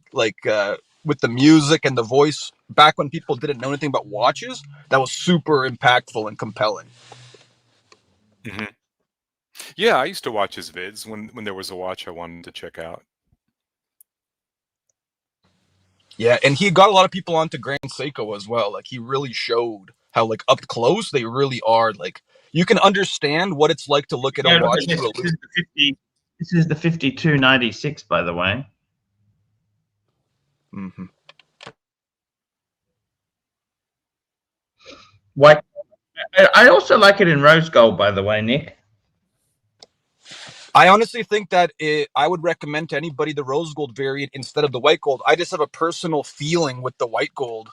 with the music and the voice back when people didn't know anything about watches. That was super impactful and compelling. Hmm. Yeah, I used to watch his vids when there was a watch I wanted to check out. Yeah, and he got a lot of people onto Grand Seiko as well. Like he really showed how like up close they really are. Like you can understand what it's like to look at a Yeah, look watch at this. through a This loop. is the 50. This is the 5296, by the way. Mm-hmm. White. I also like it in rose gold, by the way, Nick. I honestly think that I would recommend to anybody the rose gold variant instead of the white gold. I just have a personal feeling with the white gold.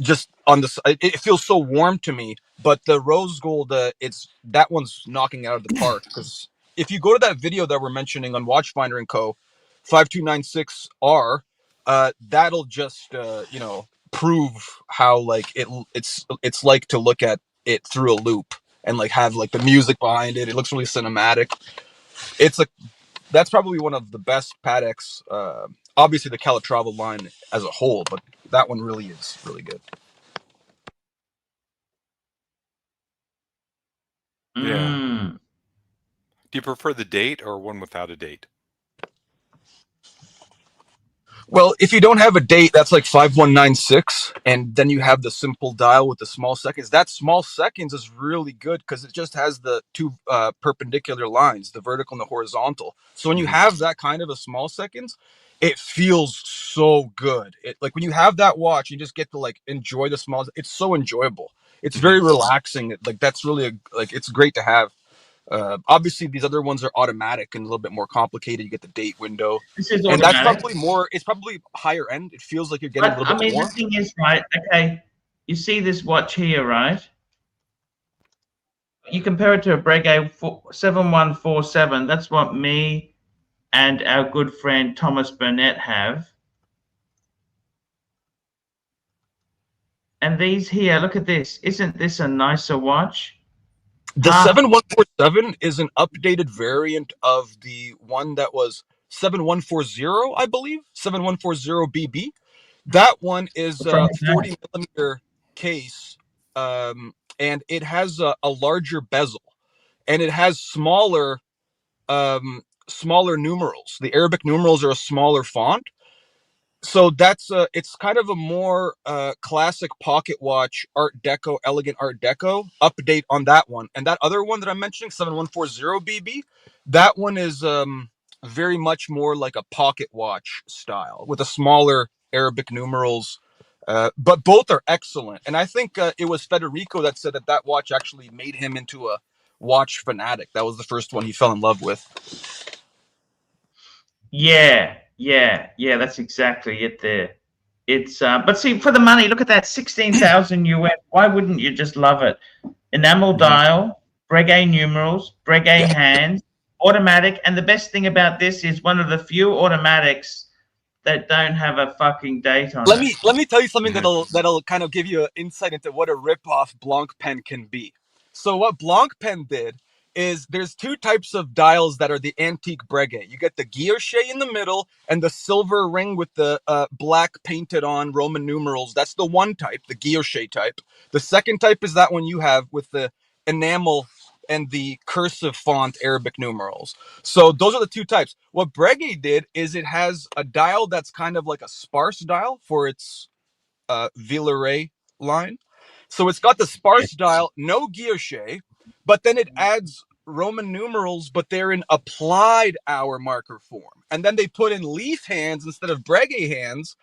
Just on this, it feels so warm to me. But the rose gold, it's that one's knocking it out of the park. Because if you go to that video that we're mentioning on Watchfinder and Co, 5296R, that'll just prove how like it's like to look at it through a loop and like have like the music behind it. It looks really cinematic. That's probably one of the best Patex. Obviously, the Calatrava line as a whole, but that one really is really good. Yeah. Mm. Do you prefer the date or one without a date? Well, if you don't have a date, that's like 5196, and then you have the simple dial with the small seconds. That small seconds is really good because it just has the two perpendicular lines, the vertical and the horizontal. So when you have that kind of a small seconds, it feels so good. It like when you have that watch, you just get to like enjoy the small. It's so enjoyable. It's very relaxing. Like that's really it's great to have. Obviously, these other ones are automatic and a little bit more complicated. You get the date window, This is and that's automatic. probably more. It's probably higher end. It feels like you're getting a But little I bit mean, more. the thing is, right? Okay, you see this watch here, right? You compare it to a Breguet 7147. That's what me and our good friend Thomas Burnett have. And these here, look at this. Isn't this a nicer watch? The 7147 is an updated variant of the one that was 7140, I believe, 7140BB. That one is a 40 millimeter case, and it has a larger bezel, and it has smaller numerals. The Arabic numerals are a smaller font. So that's it's kind of a more classic pocket watch, elegant Art Deco update on that one. And that other one that I'm mentioning, 7140BB, that one is very much more like a pocket watch style with a smaller Arabic numerals. But both are excellent. And I think it was Federico that said that watch actually made him into a watch fanatic. That was the first one he fell in love with. Yeah, that's exactly it there. It's but see, for the money, look at that, 16,000 US. Why wouldn't you just love it? Enamel dial, Breguet numerals, Breguet Yeah. hands, automatic, and the best thing about this is one of the few automatics that don't have a fucking date on it. Let me tell you something that'll kind of give you an insight into what a ripoff Blancpain can be. So what Blancpain did is there's two types of dials that are the antique Breguet. You get the guilloche in the middle and the silver ring with the black painted on Roman numerals. That's the one type, the guilloche type. The second type is that one you have with the enamel and the cursive font Arabic numerals. So those are the two types. What Breguet did is it has a dial that's kind of like a sparse dial for its Villeray line. So it's got the sparse dial, no guilloche, but then it adds Roman numerals, but they're in applied hour marker form. And then they put in leaf hands instead of Breguet hands,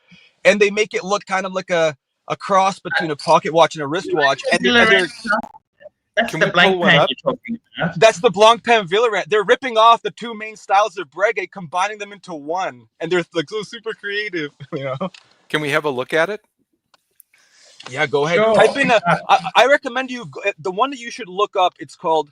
and they make it look kind of like a cross between a pocket watch and a wristwatch. And they're That's Can the we pull one Blancpain up? you're talking about. That's the Blancpain Villeray. They're ripping off the two main styles of Breguet, combining them into one, and they're like so super creative. You know? Can we have a look at it? Yeah, go ahead. Sure. Type in. I recommend you the one that you should look up. It's called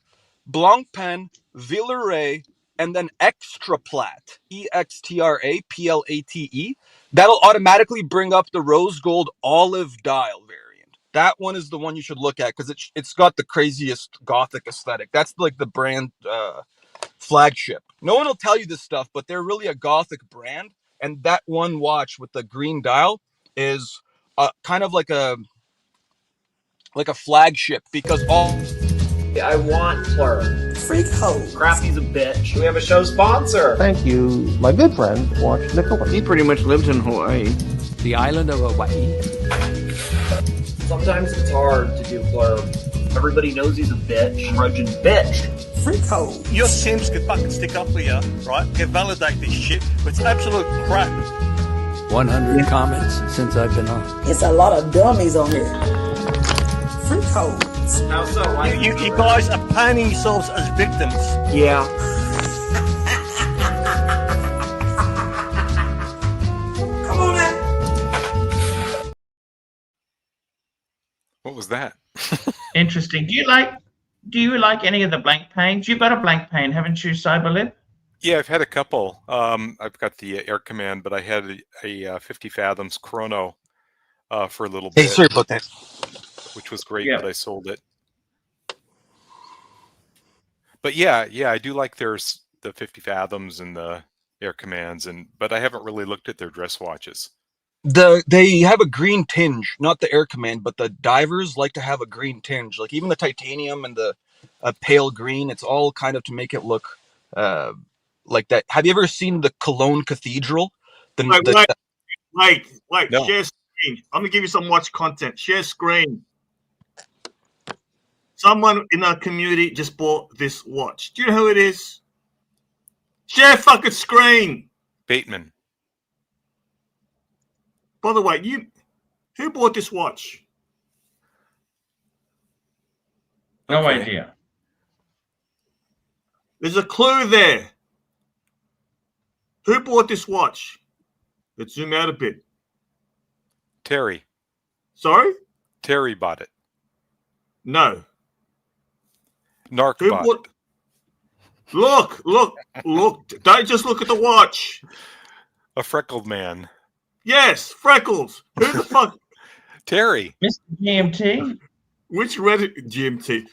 Blancpain Villeray, and then Extraplat, EXTRAPLATE. That'll automatically bring up the rose gold olive dial variant. That one is the one you should look at because it's got the craziest gothic aesthetic. That's like the brand flagship. No one will tell you this stuff, but they're really a gothic brand, and that one watch with the green dial is kind of like a flagship, because all I want Plur. Freak hoe. Crafty's a bitch. We have a show sponsor. Thank you, my good friend, watched Nicholas. He pretty much lives in Hawaii. The island of Hawaii. Sometimes it's hard to do Plur. Everybody knows he's a bitch. Grudging bitch. Freak hoe. Your Sims could fucking stick up for you, right? Can validate this shit, but it's absolute crap. 100 comments since I've been on. It's a lot of dummies on here. Freak hoe. How so? You guys are painting yourselves as victims. Yeah. Come on now. What was that? Interesting. Do you like any of the blank panes? You've got a blank pane, haven't you, Cyberlip? Yeah, I've had a couple. I've got the Air Command, but I had a 50 Fathoms Chrono for a little bit. Hey, sorry about that. Which was great, Yeah. but I sold it. But yeah, I do like there's the 50 Fathoms and the Air Commands, but I haven't really looked at their dress watches. They have a green tinge, not the Air Command, but the divers like to have a green tinge. Like even the titanium and the pale green, it's all kind of to make it look like that. Have you ever seen the Cologne Cathedral? Wait, No. share screen. I'm gonna give you some watch content. Share screen. Someone in our community just bought this watch. Do you know who it is? Share fucking screen. Bateman. By the way, who bought this watch? No Okay. idea. There's a clue there. Who bought this watch? Let's zoom out a bit. Terry. Sorry? Terry bought it. No. Narc Who bought bought? it. Look. Don't just look at the watch. A freckled man. Yes, Freckles. Who the fuck? Terry. Mr. GMT?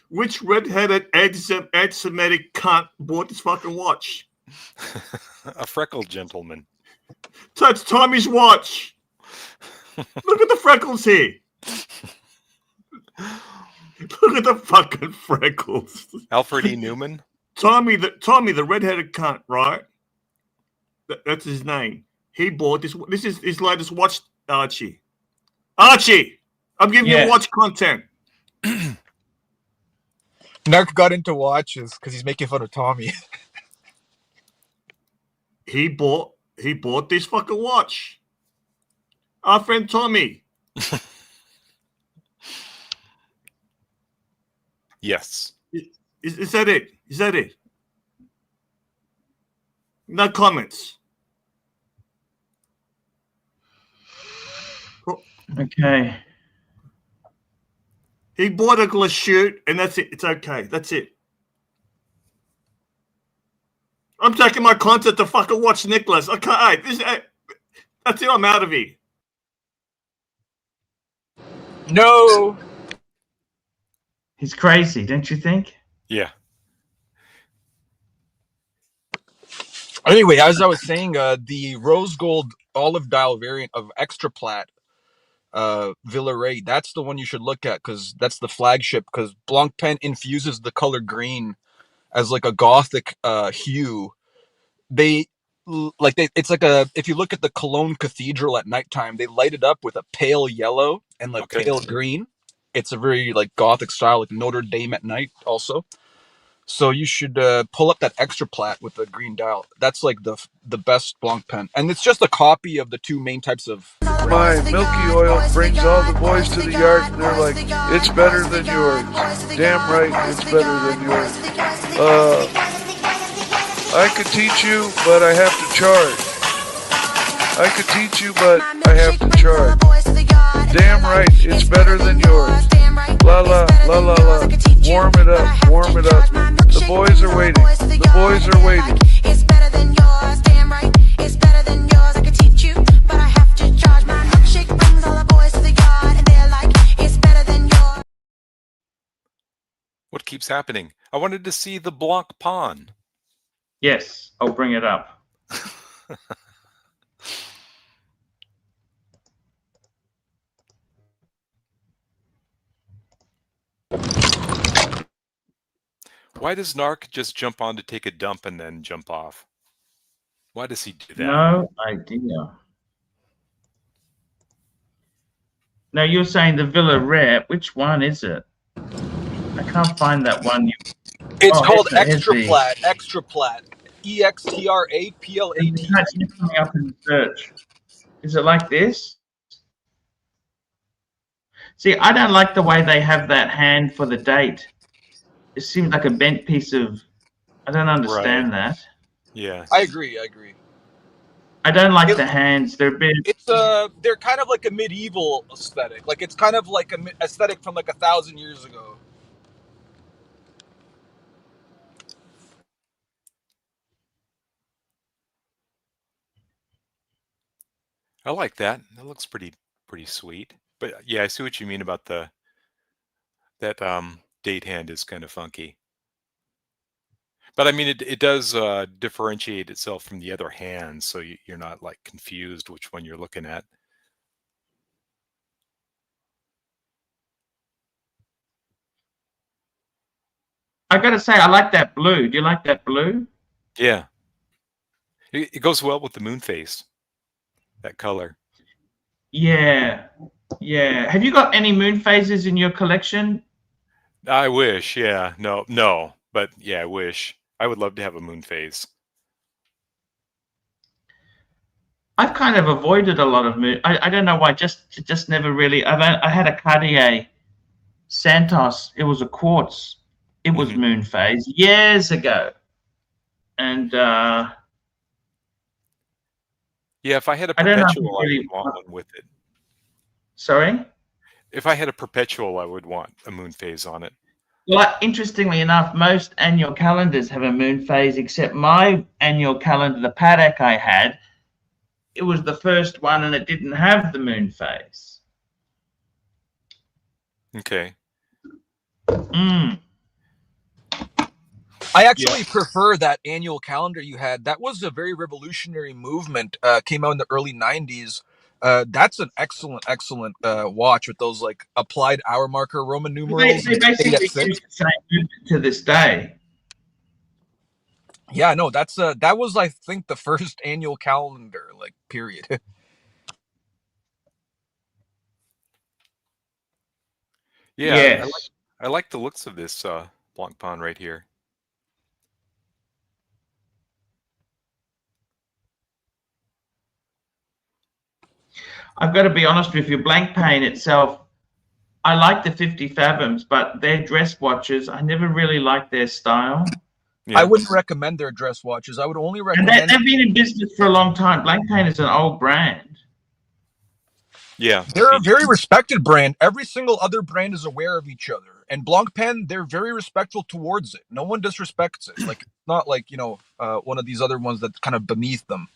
Which redheaded anti-Semitic cunt bought this fucking watch? A freckled gentleman. So it's Tommy's watch. Look at the freckles here. Look at the fucking freckles. Alfred E. Newman. Tommy, the redheaded cunt, right? That's his name. He bought this. This is his latest watch, Archie. Archie, I'm giving you watch content. Narc got into watches because he's making fun of Tommy. He bought this fucking watch. Our friend Tommy. Yes. Is that it? Is that it? No comments. Okay. He bought a Glashute, and that's it. It's okay. That's it. I'm taking my content to fucking watch Nicholas. Okay, that's it. I'm out of here. No. He's crazy, don't you think? Yeah. Anyway, as I was saying, the rose gold olive dial variant of Extra Plat Villeray, that's the one you should look at because that's the flagship, because Blancpain infuses the color green as like a gothic hue. It's like if you look at the Cologne Cathedral at nighttime, they light it up with a pale yellow and like pale green. It's a very like gothic style, like Notre Dame at night also. So you should pull up that Extra Plat with the green dial. That's like the best Blancpain, and it's just a copy of the two main types of. My milky oil brings all the boys to the yard, and they're like, "It's better than yours." Damn right, it's better than yours. I could teach you, but I have to charge. I could teach you, but I have to charge. Damn right, it's better than yours. La la la la la. Warm it up, warm it up. The boys are waiting. The boys are waiting. It's better than yours. Damn right, it's better than yours. I could teach you, but I have to charge. My milkshake brings all the boys to the yard, and they're like, it's better than yours. What keeps happening? I wanted to see the Blancpain. Yes, I'll bring it up. Why does Narc just jump on to take a dump and then jump off? Why does he do that? No idea. Now you're saying the Villa Rare. Which one is it? I can't find that one. It's called here's Extra the- Plat. Extra Plat. EXTRAPLAT. It's coming up in the search. Is it like this? See, I don't like the way they have that hand for the date. It seems like a bent piece of. I don't understand that. Yeah. I agree. I don't like the hands. They're a bit. It's they're kind of like a medieval aesthetic. Like it's kind of like an aesthetic from like 1,000 years ago. I like that. That looks pretty sweet. But yeah, I see what you mean about that date hand is kind of funky. But I mean, it does differentiate itself from the other hands, so you're not like confused which one you're looking at. I gotta say, I like that blue. Do you like that blue? Yeah. It goes well with the moon face, that color. Yeah. Yeah. Have you got any moon phases in your collection? I wish, yeah. No, but yeah, I wish. I would love to have a moon phase. I've kind of avoided a lot of moon. I don't know why. Just never really. I had a Cartier Santos. It was a quartz. It was moon phase years ago, and yeah, if I had a perpetual, I would want one with it. Sorry? If I had a perpetual, I would want a moon phase on it. Well, interestingly enough, most annual calendars have a moon phase, except my annual calendar, the paddock I had, it was the first one and it didn't have the moon phase. Okay. I actually prefer that annual calendar you had. That was a very revolutionary movement. Came out in the early 90s. That's an excellent watch with those like applied hour marker Roman numerals. They basically use the same movement to this day. Yeah, no, that was I think the first annual calendar, like period. Yeah, yes. I like the looks of this Blanc Pond right here. I've got to be honest with you, Blanc Pain itself, I like the 50 Fathoms, but their dress watches, I never really liked their style. Yeah. I wouldn't recommend their dress watches. I would only recommend. And they've been in business for a long time. Blanc Pain is an old brand. Yeah. They're a very respected brand. Every single other brand is aware of each other. And Blancpain, they're very respectful towards it. No one disrespects it. Like, not like, one of these other ones that's kind of beneath them.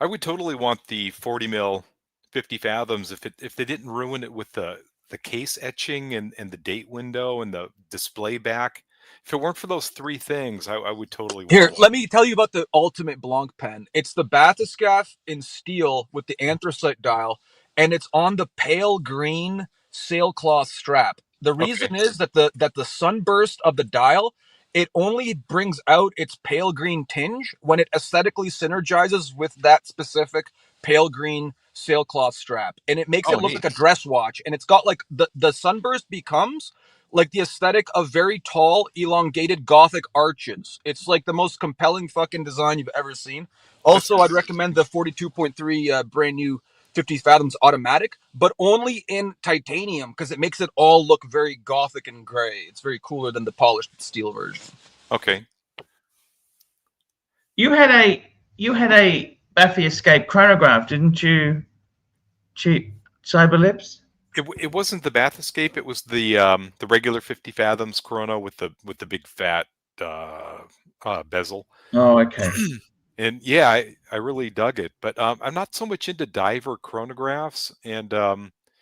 I would totally want the 40 mil 50 Fathoms if they didn't ruin it with the case etching and the date window and the display back. If it weren't for those three things, I would totally want Here, one. let me tell you about the ultimate Blancpain. It's the bathyscaphe in steel with the anthracite dial, and it's on the pale green sailcloth strap. The reason is that the sunburst of the dial, it only brings out its pale green tinge when it aesthetically synergizes with that specific pale green sailcloth strap, and it makes it look like a dress watch. And it's got like the sunburst becomes like the aesthetic of very tall, elongated Gothic arches. It's like the most compelling fucking design you've ever seen. Also, I'd recommend the 42.3 brand new 50 Fathoms automatic, but only in titanium because it makes it all look very Gothic and gray. It's very cooler than the polished steel version. Okay. You had a Baffy Escape chronograph, didn't you, Cyberlips? It wasn't the Bath Escape. It was the regular 50 Fathoms Chrono with the big fat bezel. Oh, okay. And yeah, I really dug it, but I'm not so much into diver chronographs. And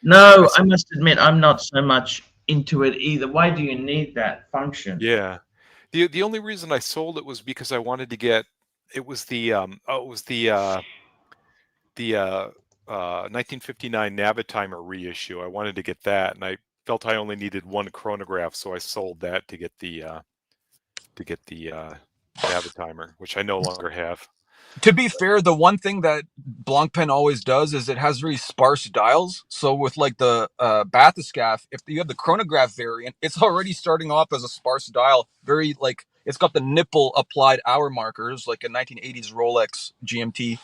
no, I must admit I'm not so much into it either. Why do you need that function? Yeah, the only reason I sold it was because I wanted to get. It was the 1959 Navitimer reissue. I wanted to get that, and I felt I only needed one chronograph, so I sold that to get the Navitimer, which I no longer have. To be fair, the one thing that Blancpain always does is it has very sparse dials. So with like the bathyscaphe, if you have the chronograph variant, it's already starting off as a sparse dial. Very like it's got the nipple applied hour markers, like a 1980s Rolex GMT.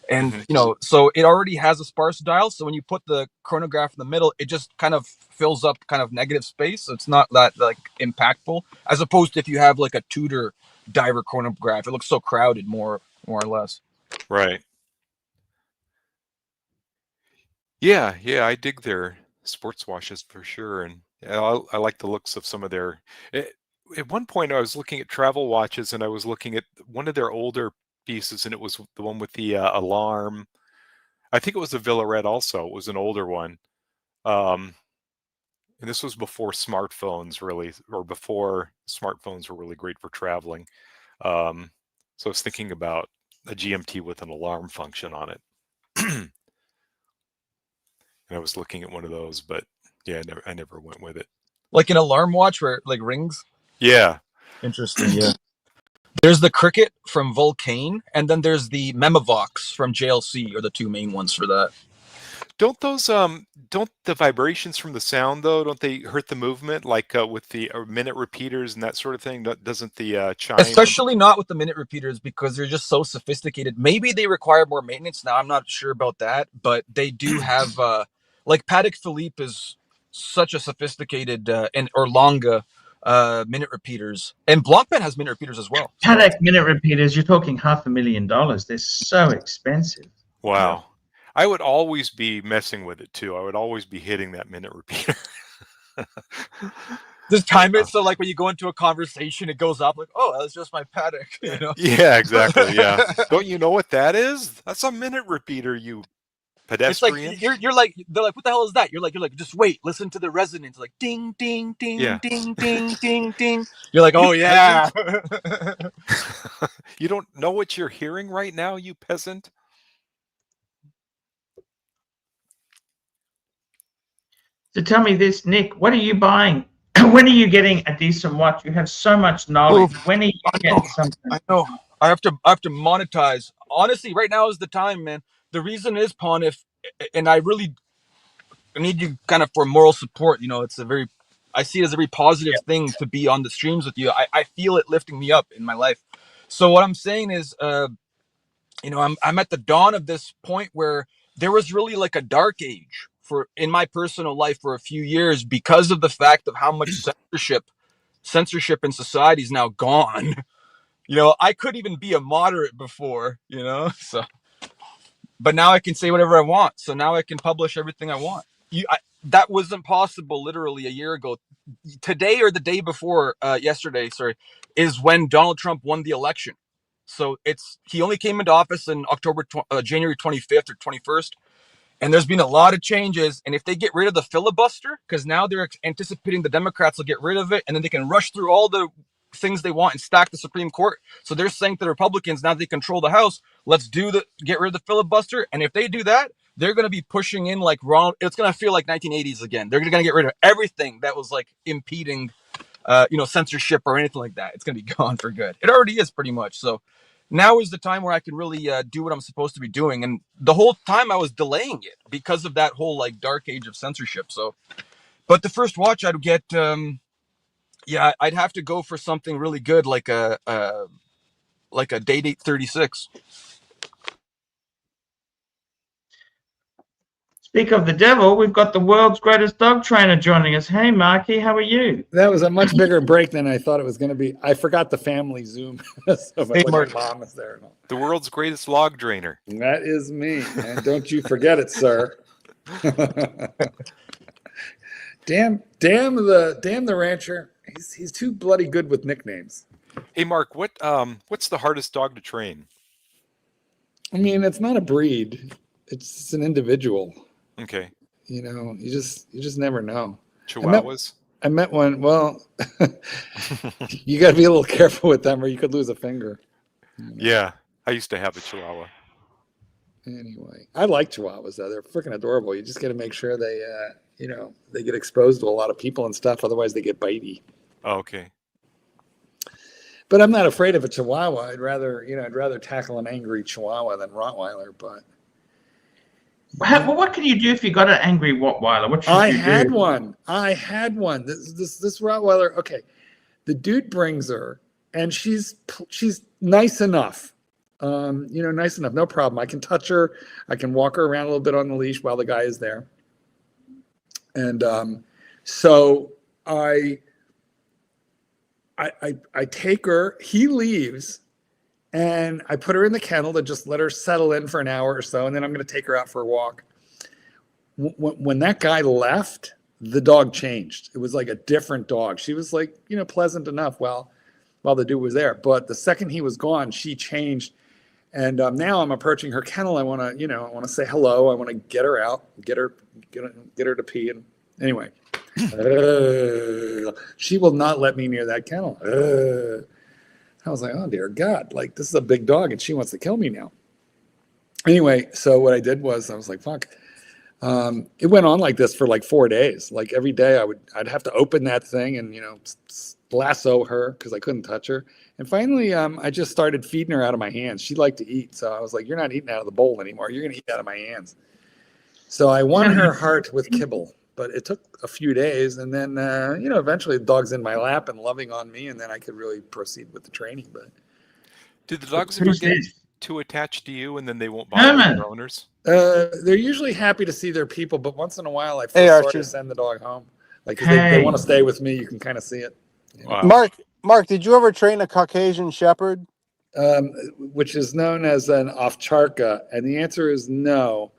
And you know, so it already has a sparse dial. So when you put the chronograph in the middle, it just kind of fills up kind of negative space. So it's not that like impactful, as opposed to if you have like a Tudor diver chronograph, it looks so crowded, more or less. Right. Yeah, I dig their sports watches for sure, and I like the looks of some of their. At one point, I was looking at travel watches, and I was looking at one of their older pieces, and it was the one with the alarm. I think it was the Villaret also. It was an older one. And this was before smartphones really, or before smartphones were really great for traveling. So I was thinking about a GMT with an alarm function on it. And I was looking at one of those, but yeah, I never went with it. Like an alarm watch where it like rings? Yeah. Interesting, yeah. There's the Cricket from Vulcane, and then there's the Memovox from JLC, are the two main ones for that. Don't those don't the vibrations from the sound though, don't they hurt the movement, like with the minute repeaters and that sort of thing? Doesn't the chime? Especially not with the minute repeaters, because they're just so sophisticated. Maybe they require more maintenance. Now I'm not sure about that, but they do have like Patek Philippe is such a sophisticated and Orlanga minute repeaters, and Blancpain has minute repeaters as well. Patek minute repeaters, you're talking $500,000. They're so expensive. Wow. I would always be messing with it too. I would always be hitting that minute repeater. Just time it so like when you go into a conversation, it goes up like, oh, that's just my Patek, you know? Yeah, exactly. Yeah. Don't you know what that is? That's a minute repeater, you pedestrian. It's like you're like, they're like, what the hell is that? You're like, just wait, listen to the resonance, like ding, ding, ding, Yeah. ding, ding, ding, ding. You're like, oh yeah. You don't know what you're hearing right now, you peasant? So tell me this, Nick, what are you buying? When are you getting a decent watch? You have so much knowledge. When are you getting something? I know. I have to monetize. Honestly, right now is the time, man. The reason is, Pawn, and I really need you kind of for moral support. You know, I see it as a very positive thing to be on the streams with you. I feel it lifting me up in my life. So what I'm saying is, you know, I'm at the dawn of this point where there was really like a dark age in my personal life for a few years because of the fact of how much censorship in society is now gone. You know, I couldn't even be a moderate before, you know, so, but now I can say whatever I want. So now I can publish everything I want. That wasn't possible literally a year ago. Today or the day before, yesterday, is when Donald Trump won the election. So he only came into office in January 25th or 21st. And there's been a lot of changes. And if they get rid of the filibuster, because now they're anticipating the Democrats will get rid of it, and then they can rush through all the things they want and stack the Supreme Court. So they're saying to the Republicans, now they control the House, let's get rid of the filibuster. And if they do that, they're going to be pushing in like wrong. It's going to feel like 1980s again. They're going to get rid of everything that was like impeding, you know, censorship or anything like that. It's going to be gone for good. It already is pretty much. So now is the time where I can really do what I'm supposed to be doing. And the whole time I was delaying it because of that whole like dark age of censorship. So, but the first watch I'd get, yeah, I'd have to go for something really good, like a Day-Date 36. Speak of the devil, we've got the world's greatest dog trainer joining us. Hey, Marky, how are you? That was a much bigger break than I thought it was going to be. I forgot the family Zoom. So Hey, my Mark. mom is there. The world's greatest log drainer. That is me, and don't you forget it, sir. damn the rancher. He's too bloody good with nicknames. Hey, Mark, what's the hardest dog to train? I mean, it's not a breed. It's an individual. Okay. You know, you just never know. Chihuahuas? I met one. Well, you got to be a little careful with them, or you could lose a finger. Yeah, I used to have a Chihuahua. Anyway, I like Chihuahuas though. They're freaking adorable. You just got to make sure they you know, they get exposed to a lot of people and stuff. Otherwise, they get bitey. Oh, okay. But I'm not afraid of a Chihuahua. I'd rather tackle an angry Chihuahua than Rottweiler. But Well, what can you do if you got an angry Rottweiler? What should I you do? had one. This Rottweiler. Okay, the dude brings her, and she's nice enough. Nice enough, no problem. I can touch her. I can walk her around a little bit on the leash while the guy is there. And so I take her. He leaves, and I put her in the kennel to just let her settle in for an hour or so, and then I'm going to take her out for a walk. When that guy left, the dog changed. It was like a different dog. She was like, pleasant enough while the dude was there, but the second he was gone, she changed. And now I'm approaching her kennel. I want to say hello. I want to get her out, get her to pee. And anyway, she will not let me near that kennel. I was like, oh dear God, like this is a big dog and she wants to kill me now. Anyway, so what I did was I was like, fuck. It went on like this for like 4 days. Like every day I'd have to open that thing and, lasso her because I couldn't touch her. And finally, I just started feeding her out of my hands. She liked to eat. So I was like, you're not eating out of the bowl anymore. You're going to eat out of my hands. So I won her heart with kibble, but it took a few days. And then, eventually the dog's in my lap and loving on me. And then I could really proceed with the training. But did the dogs ever get too attached to you and then they won't bother their owners? They're usually happy to see their people, but once in a while I feel sorry to send the dog home. Like if they want to stay with me, you can kind of see it. Wow. Mark, did you ever train a Caucasian Shepherd? Which is known as an Ovcharka, and the answer is no,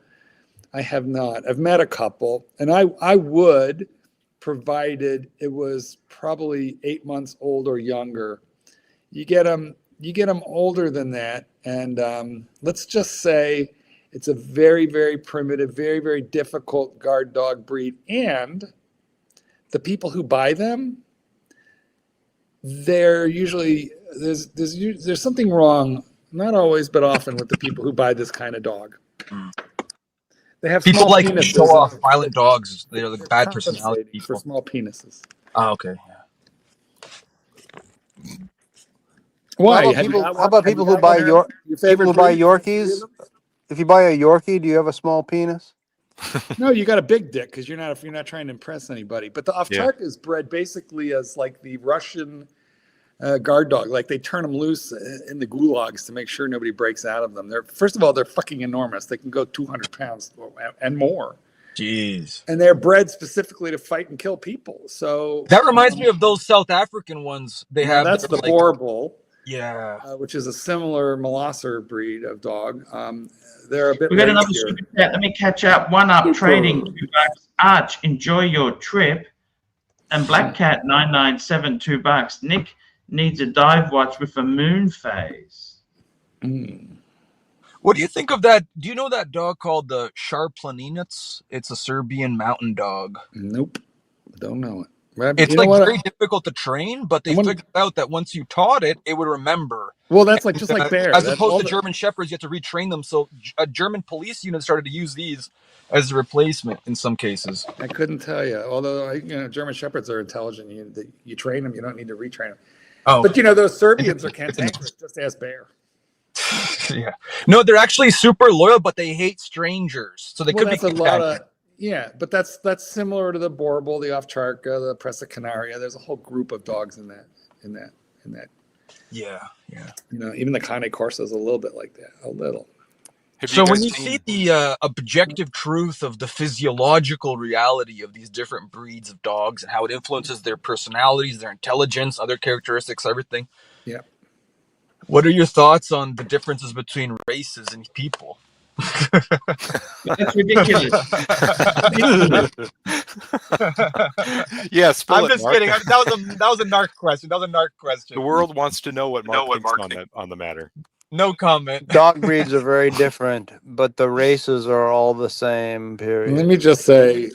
I have not. I've met a couple, and I would, provided it was probably 8 months old or younger. You get them older than that, and let's just say it's a very, very primitive, very, very difficult guard dog breed, and the people who buy them, they're usually there's something wrong, not always but often, with the people who buy this kind of dog. They have people small like penises. show off violent dogs. They're like bad personality people for small penises. Oh, okay. Why? How about people who buy Yorkies? If you buy a Yorkie, do you have a small penis? No, you got a big dick because you're not trying to impress anybody. But the Ovcharka is bred basically as like the Russian guard dog. Like they turn them loose in the gulags to make sure nobody breaks out of them. First of all, they're fucking enormous. They can go 200 pounds and more. Jeez. And they're bred specifically to fight and kill people. So that reminds me of those South African ones. They have that's the Borbal. Yeah, which is a similar Molosser breed of dog. They're a bit. We got another super chat. Let me catch up. One up trading $2. Arch, enjoy your trip. And Black Cat 997 $2. Nick needs a dive watch with a moon phase. What do you think of that? Do you know that dog called the Sharplaninets? It's a Serbian mountain dog. Nope, don't know it. It's like very difficult to train, but they figured out that once you taught it, it would remember. Well, that's like just like bears. As opposed to German Shepherds, you have to retrain them. So a German police unit started to use these as a replacement in some cases. I couldn't tell you. Although German Shepherds are intelligent. You train them, you don't need to retrain them. Oh, but those Serbians are cantankerous. Just ask Bear. Yeah. No, they're actually super loyal, but they hate strangers. So they could be a lot of. Yeah, but that's similar to the Borbal, the Ovcharka, the Presa Canaria. There's a whole group of dogs in that. Yeah. Even the Cane Corso is a little bit like that, a little. So when you see the objective truth of the physiological reality of these different breeds of dogs and how it influences their personalities, their intelligence, other characteristics, everything. Yeah. What are your thoughts on the differences between races and people? That's ridiculous. Yes, I'm just kidding. That was a narc question. The world wants to know what Mark thinks on the matter. No comment. Dog breeds are very different, but the races are all the same. Period. Let me just say,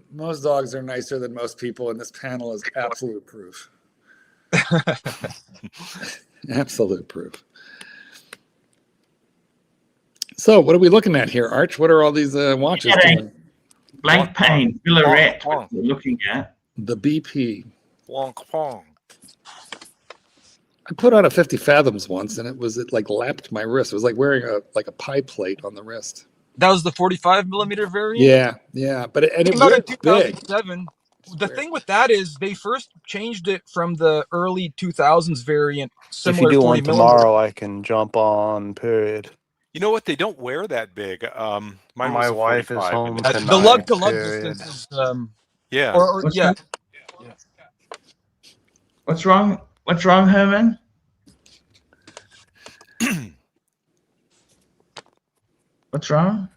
most dogs are nicer than most people, and this panel is absolute proof. Absolute proof. So what are we looking at here, Arch? What are all these watches doing? Blank pane, Billerette, which we're looking at. The BP. Wonk pong. I put on a 50 fathoms once, and it like lapped my wrist. It was like wearing a pie plate on the wrist. That was the 45 millimeter variant. Yeah, but it came out in was big. 2007. The thing with that is they first changed it from the early 2000s variant. If you do one tomorrow, I can jump on. Period. You know what? They don't wear that big. Mine My was a wife is 45 home and tonight. The lug to lug period. distance is yeah. or yeah. What's wrong? What's wrong, Herman? What's wrong?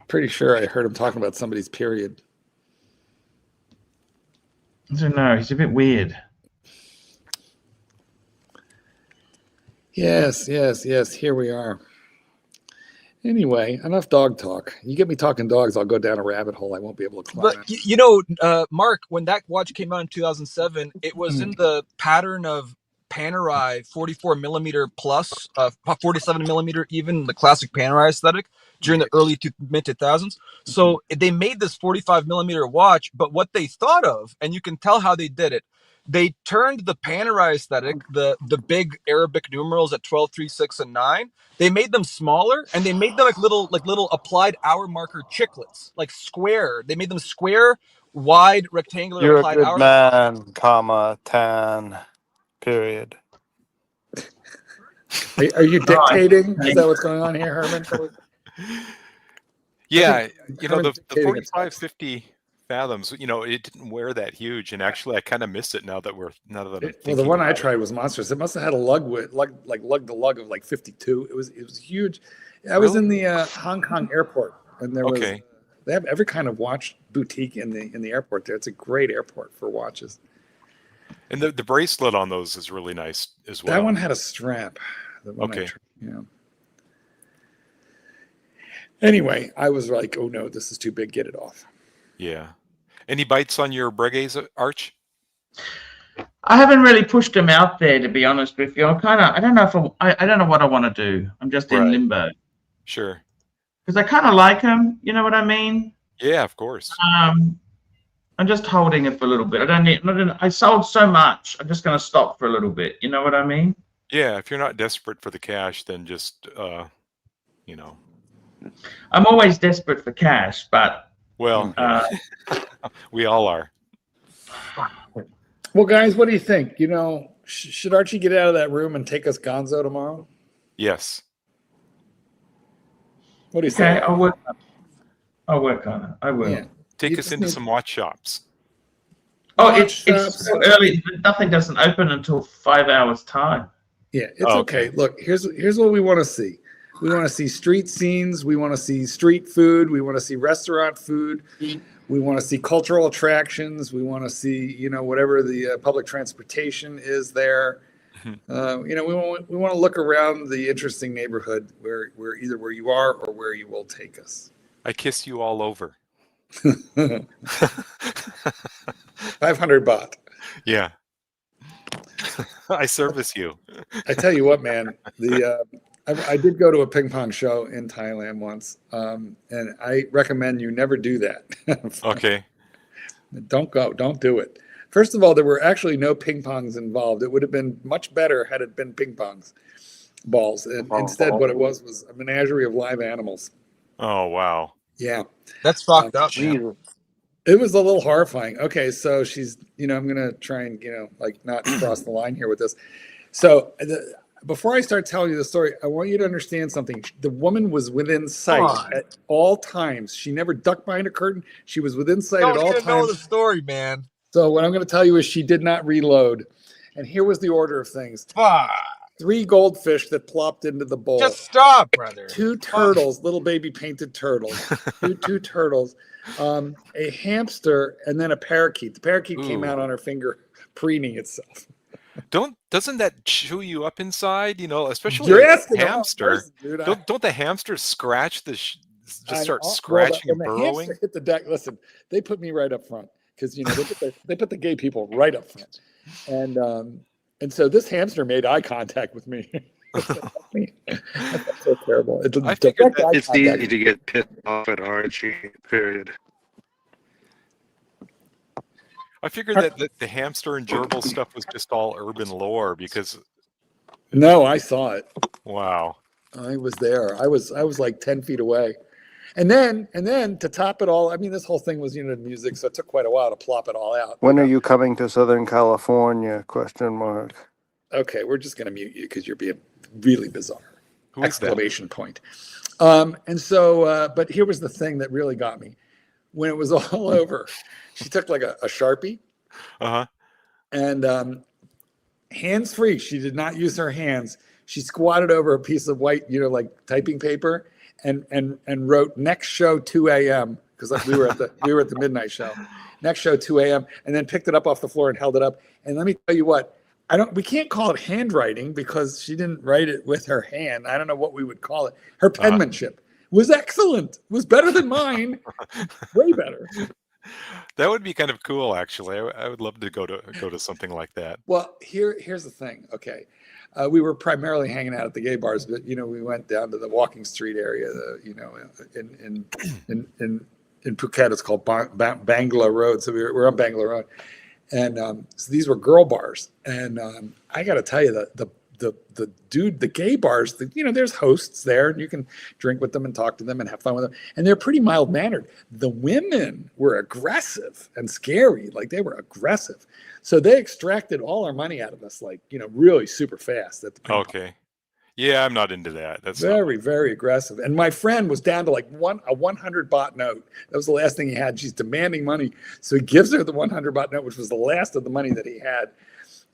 Pretty sure I heard him talking about somebody's period. I don't know. He's a bit weird. Yes. Here we are. Anyway, enough dog talk. You get me talking dogs, I'll go down a rabbit hole I won't be able to climb. But you know, Mark, when that watch came out in 2007, it was in the pattern of Panerai 44 millimeter plus, 47 millimeter, even the classic Panerai aesthetic during the early mid 2000s. So they made this 45 millimeter watch, but what they thought of, and you can tell how they did it, they turned the Panerai aesthetic, the big Arabic numerals at 12, 3, 6, and 9. They made them smaller, and they made them like little applied hour marker chiclets, like square. They made them square, wide, rectangular. You're a applied good hour man, comma, tan, period. Are you dictating? Is that what's going on here, Herman? Yeah, you know, the dictating 45, 50 fathoms, you know, it didn't wear that huge, and actually I kind of miss it now that I'm Well, thinking the one I about tried was monstrous. It must have had a lug to lug of like 52. It was huge. I was in the Hong Kong airport, and there was they have every kind of watch boutique in the airport there. It's a great airport for watches. And the bracelet on those is really nice as well. That one had a strap. The one I tried, yeah. Anyway, I was like, oh no, this is too big. Get it off. Yeah. Any bites on your Breguets, Arch? I haven't really pushed them out there, to be honest with you. I don't know if I don't know what I want to do. I'm just in limbo. Sure. Because I kind of like them. You know what I mean? Yeah, of course. I'm just holding it for a little bit. I sold so much. I'm just going to stop for a little bit. You know what I mean? Yeah, if you're not desperate for the cash, then just, you know. I'm always desperate for cash, but well, we all are. Well, guys, what do you think? You know, should Archie get out of that room and take us Gonzo tomorrow? Yes. What do you say? I'll work on it. I will. Yeah. Take us into some watch shops. Oh, it's so early. Nothing doesn't open until 5 hours time. Yeah, it's okay. Look, here's what we want to see. We want to see street scenes. We want to see street food. We want to see restaurant food. We want to see cultural attractions. We want to see, you know, whatever the public transportation is there. You know, we want to look around the interesting neighborhood where either where you are or where you will take us. I kiss you all over. 500 baht. Yeah. I service you. I tell you what, man, I did go to a ping pong show in Thailand once, and I recommend you never do that. Okay. Don't do it. First of all, there were actually no ping pongs involved. It would have been much better had it been ping pongs balls. And instead, what it was a menagerie of live animals. Oh, wow. Yeah. That's fucked up, man. It was a little horrifying. Okay, so she's, you know, I'm going to try and, you know, like not cross the line here with this. So before I start telling you the story, I want you to understand something. The woman was within sight at all times. She never ducked behind a curtain. She was within sight at all times. Know the story, man. So what I'm going to tell you is she did not reload. And here was the order of things. 3 goldfish that plopped into the bowl. Just stop, brother. 2 turtles, little baby painted turtles. two turtles. A hamster, and then a parakeet. The parakeet came out on her finger, preening itself. Doesn't that chew you up inside? You know, especially You're a asking the wrong hamster. person, dude. Don't the hamsters scratch just start scratching and burrowing? The hamster hit the deck. Listen, they put me right up front because you know they put the gay people right up front, and so this hamster made eye contact with me. That's so terrible. I figured that it's easy to get pissed off at Archie, period. I figured that the hamster and gerbil stuff was just all urban lore because. No, I saw it. Wow. I was there. I was like 10 feet away. And then to top it all, I mean, this whole thing was unit music, so it took quite a while to plop it all out. When are you coming to Southern California? Question mark. Okay, we're just going to mute you because you're being really bizarre. Who is Exclamation point. And so, but here was the thing that really got me. When it was all over, she took like a Sharpie. Uh-huh. And hands-free, she did not use her hands. She squatted over a piece of white, like typing paper and wrote next show 2 a.m. because we were at the midnight show. Next show 2 a.m. and then picked it up off the floor and held it up. And let me tell you what, we can't call it handwriting because she didn't write it with her hand. I don't know what we would call it. Her penmanship was excellent. It was better than mine. Way better. That would be kind of cool, actually. I would love to go to something like that. Well, here's the thing. Okay, we were primarily hanging out at the gay bars, but we went down to the Walking Street area. In Phuket, it's called Bangla Road. So we're on Bangla Road, and so these were girl bars. And I got to tell you that the gay bars, there's hosts there, and you can drink with them and talk to them and have fun with them, and they're pretty mild mannered. The women were aggressive and scary, like they were aggressive. So they extracted all our money out of us, like really super fast. Okay, yeah, I'm not into that. That's very, very aggressive. And my friend was down to like a 100 baht note. That was the last thing he had. She's demanding money, so he gives her the 100 baht note, which was the last of the money that he had.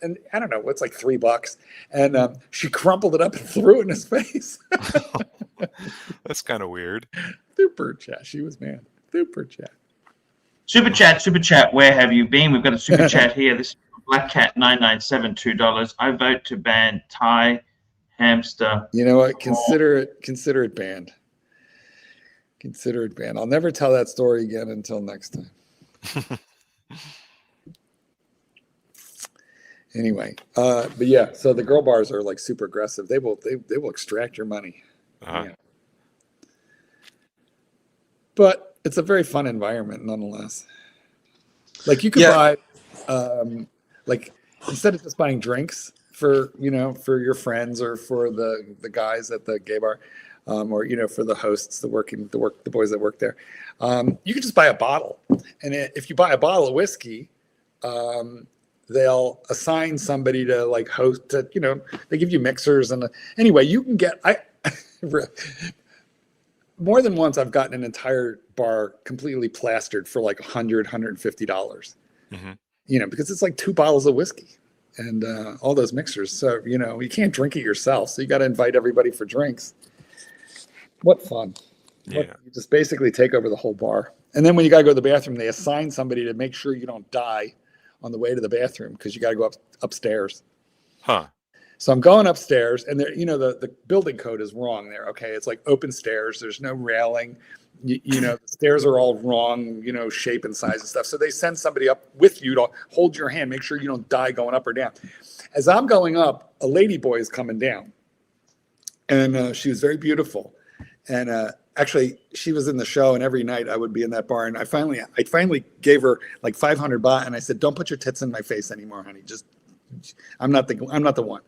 And I don't know, what's like $3. And she crumpled it up and threw it in his face. That's kind of weird. Super chat. She was mad. Super chat. Super chat. Where have you been? We've got a super chat here. This is Black Cat 997 $2. I vote to ban Thai hamster. You know what? Consider it banned. Consider it banned. I'll never tell that story again until next time. Anyway, but yeah, so the girl bars are like super aggressive. They will extract your money. Yeah. But it's a very fun environment nonetheless. Like you could buy, like instead of just buying drinks for your friends or for the guys at the gay bar, or for the hosts, the boys that work there, you could just buy a bottle. And if you buy a bottle of whiskey, they'll assign somebody to like host. They give you mixers and anyway, you can get. More than once, I've gotten an entire bar completely plastered for like $100, $150. Mm-hmm. Because it's like 2 bottles of whiskey and all those mixers. So you can't drink it yourself. So you got to invite everybody for drinks. What fun! You just basically take over the whole bar. And then when you got to go to the bathroom, they assign somebody to make sure you don't die on the way to the bathroom because you got to go upstairs. Huh. So I'm going upstairs, and there, the building code is wrong there. Okay, it's like open stairs. There's no railing. The stairs are all wrong. Shape and size and stuff. So they send somebody up with you to hold your hand, make sure you don't die going up or down. As I'm going up, a lady boy is coming down, and she was very beautiful. And actually, she was in the show, and every night I would be in that bar. And I finally gave her like 500 baht, and I said, "Don't put your tits in my face anymore, honey. Just, I'm not the one.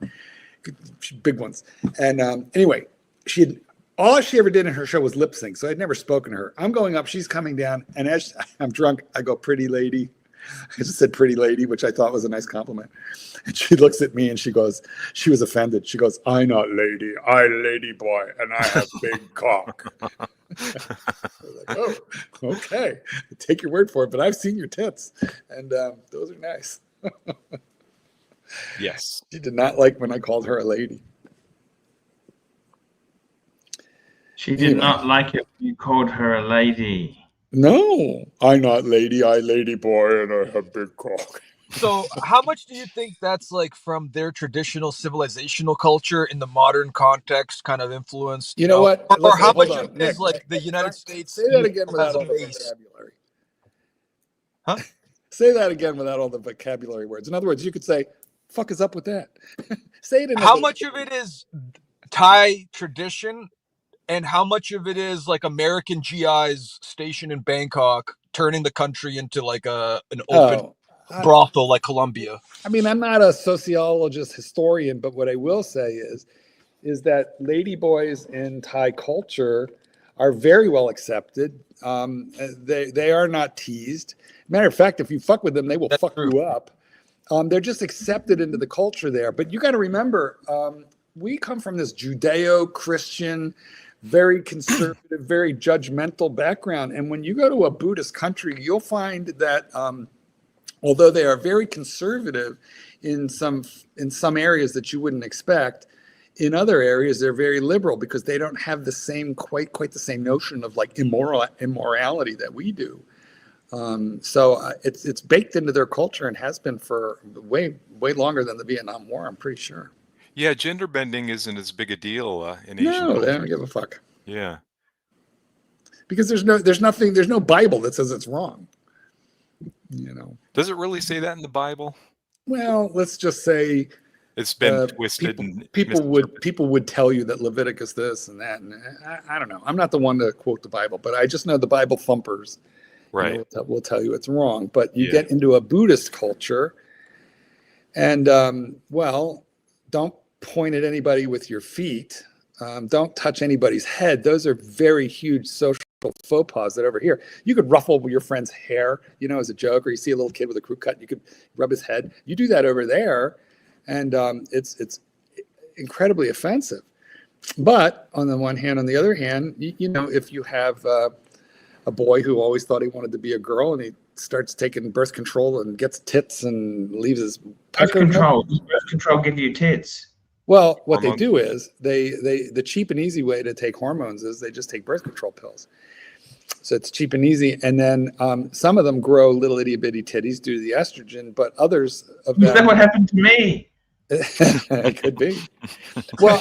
Big ones." And anyway, all she ever did in her show was lip sync, so I'd never spoken to her. I'm going up, she's coming down, and as I'm drunk, I go, "Pretty lady." I just said "pretty lady," which I thought was a nice compliment. And she looks at me and she goes, she was offended. She goes, "I not lady, I lady boy, and I have big cock." I was like, "Oh, okay. Take your word for it, but I've seen your tits, and those are nice." Yes. She did not like when I called her a lady. She did not like it when you called her a lady. No, I not lady, I lady boy, and I have big cock. So how much do you think that's like from their traditional civilizational culture in the modern context kind of influenced? You know what? Or how much hold of on. it is like the United States? Say that again without all the vocabulary. Huh? Say that again without all the vocabulary words. In other words, you could say, "Fuck is up with that?" Say it in how much of it is Thai tradition and how much of it is like American GIs stationed in Bangkok turning the country into like an open brothel like Colombia. I mean, I'm not a sociologist historian, but what I will say is that ladyboys in Thai culture are very well accepted. They are not teased. Matter of fact, if you fuck with them, they will fuck you up. They're just accepted into the culture there. But you got to remember, we come from this Judeo-Christian, very conservative, very judgmental background. And when you go to a Buddhist country, you'll find that although they are very conservative in some areas that you wouldn't expect, in other areas they're very liberal because they don't have the same quite the same notion of like immorality that we do. So it's baked into their culture and has been for way longer than the Vietnam War, I'm pretty sure. Yeah, gender bending isn't as big a deal in Asian No, culture. they don't give a fuck. Yeah. Because there's no Bible that says it's wrong. You know. Does it really say that in the Bible? Well, let's just say it's been twisted. People would tell you that Leviticus this and that, and I don't know. I'm not the one to quote the Bible, but I just know the Bible thumpers. Right. Will tell you it's wrong. But you get into a Buddhist culture, and well, don't point at anybody with your feet. Don't touch anybody's head. Those are very huge social faux pas that over here. You could ruffle your friend's hair, you know, as a joke, or you see a little kid with a crew cut, you could rub his head. You do that over there, and it's incredibly offensive. But on the one hand, on the other hand, you know, if you have a boy who always thought he wanted to be a girl and he starts taking birth control and gets tits and leaves his birth control. Does birth control give you tits? Well, what they do is the cheap and easy way to take hormones is they just take birth control pills. So it's cheap and easy. And then some of them grow little itty bitty titties due to the estrogen, but others of them. Is that what happened to me? It could be. Well,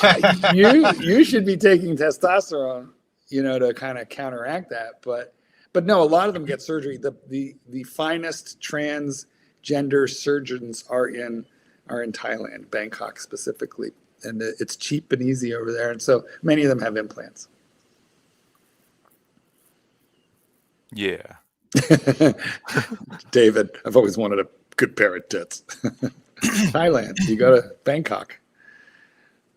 you should be taking testosterone, you know, to kind of counteract that. But no, a lot of them get surgery. The finest transgender surgeons are in Thailand, Bangkok specifically, and it's cheap and easy over there. And so many of them have implants. Yeah. David, I've always wanted a good pair of tits. Thailand, you go to Bangkok.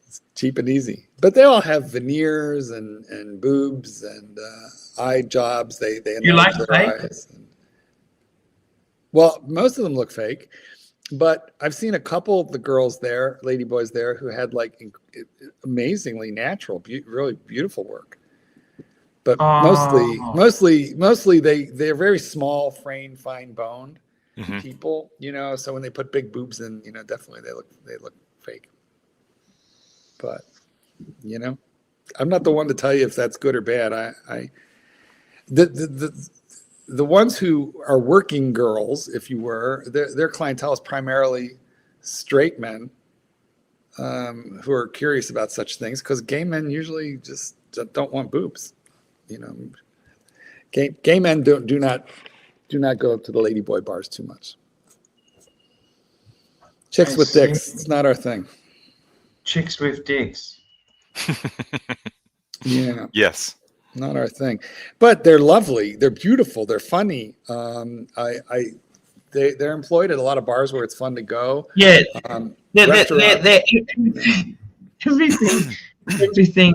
It's cheap and easy. But they all have veneers and boobs and eye jobs. They you like their fake? eyes. Well, most of them look fake. But I've seen a couple of the girls there, lady boys there, who had like amazingly natural, really beautiful work. But mostly they're very small frame, fine boned people, you know. So when they put big boobs in, you know, definitely they look fake. But you know, I'm not the one to tell you if that's good or bad. The ones who are working girls, if you were, their clientele is primarily straight men who are curious about such things, because gay men usually just don't want boobs. You know, gay men do not go up to the ladyboy bars too much. Chicks with dicks, it's not our thing. Chicks with dicks. Yeah. Yes. Not our thing, but they're lovely. They're beautiful. They're funny. They're employed at a lot of bars where it's fun to go. Yeah. They're everything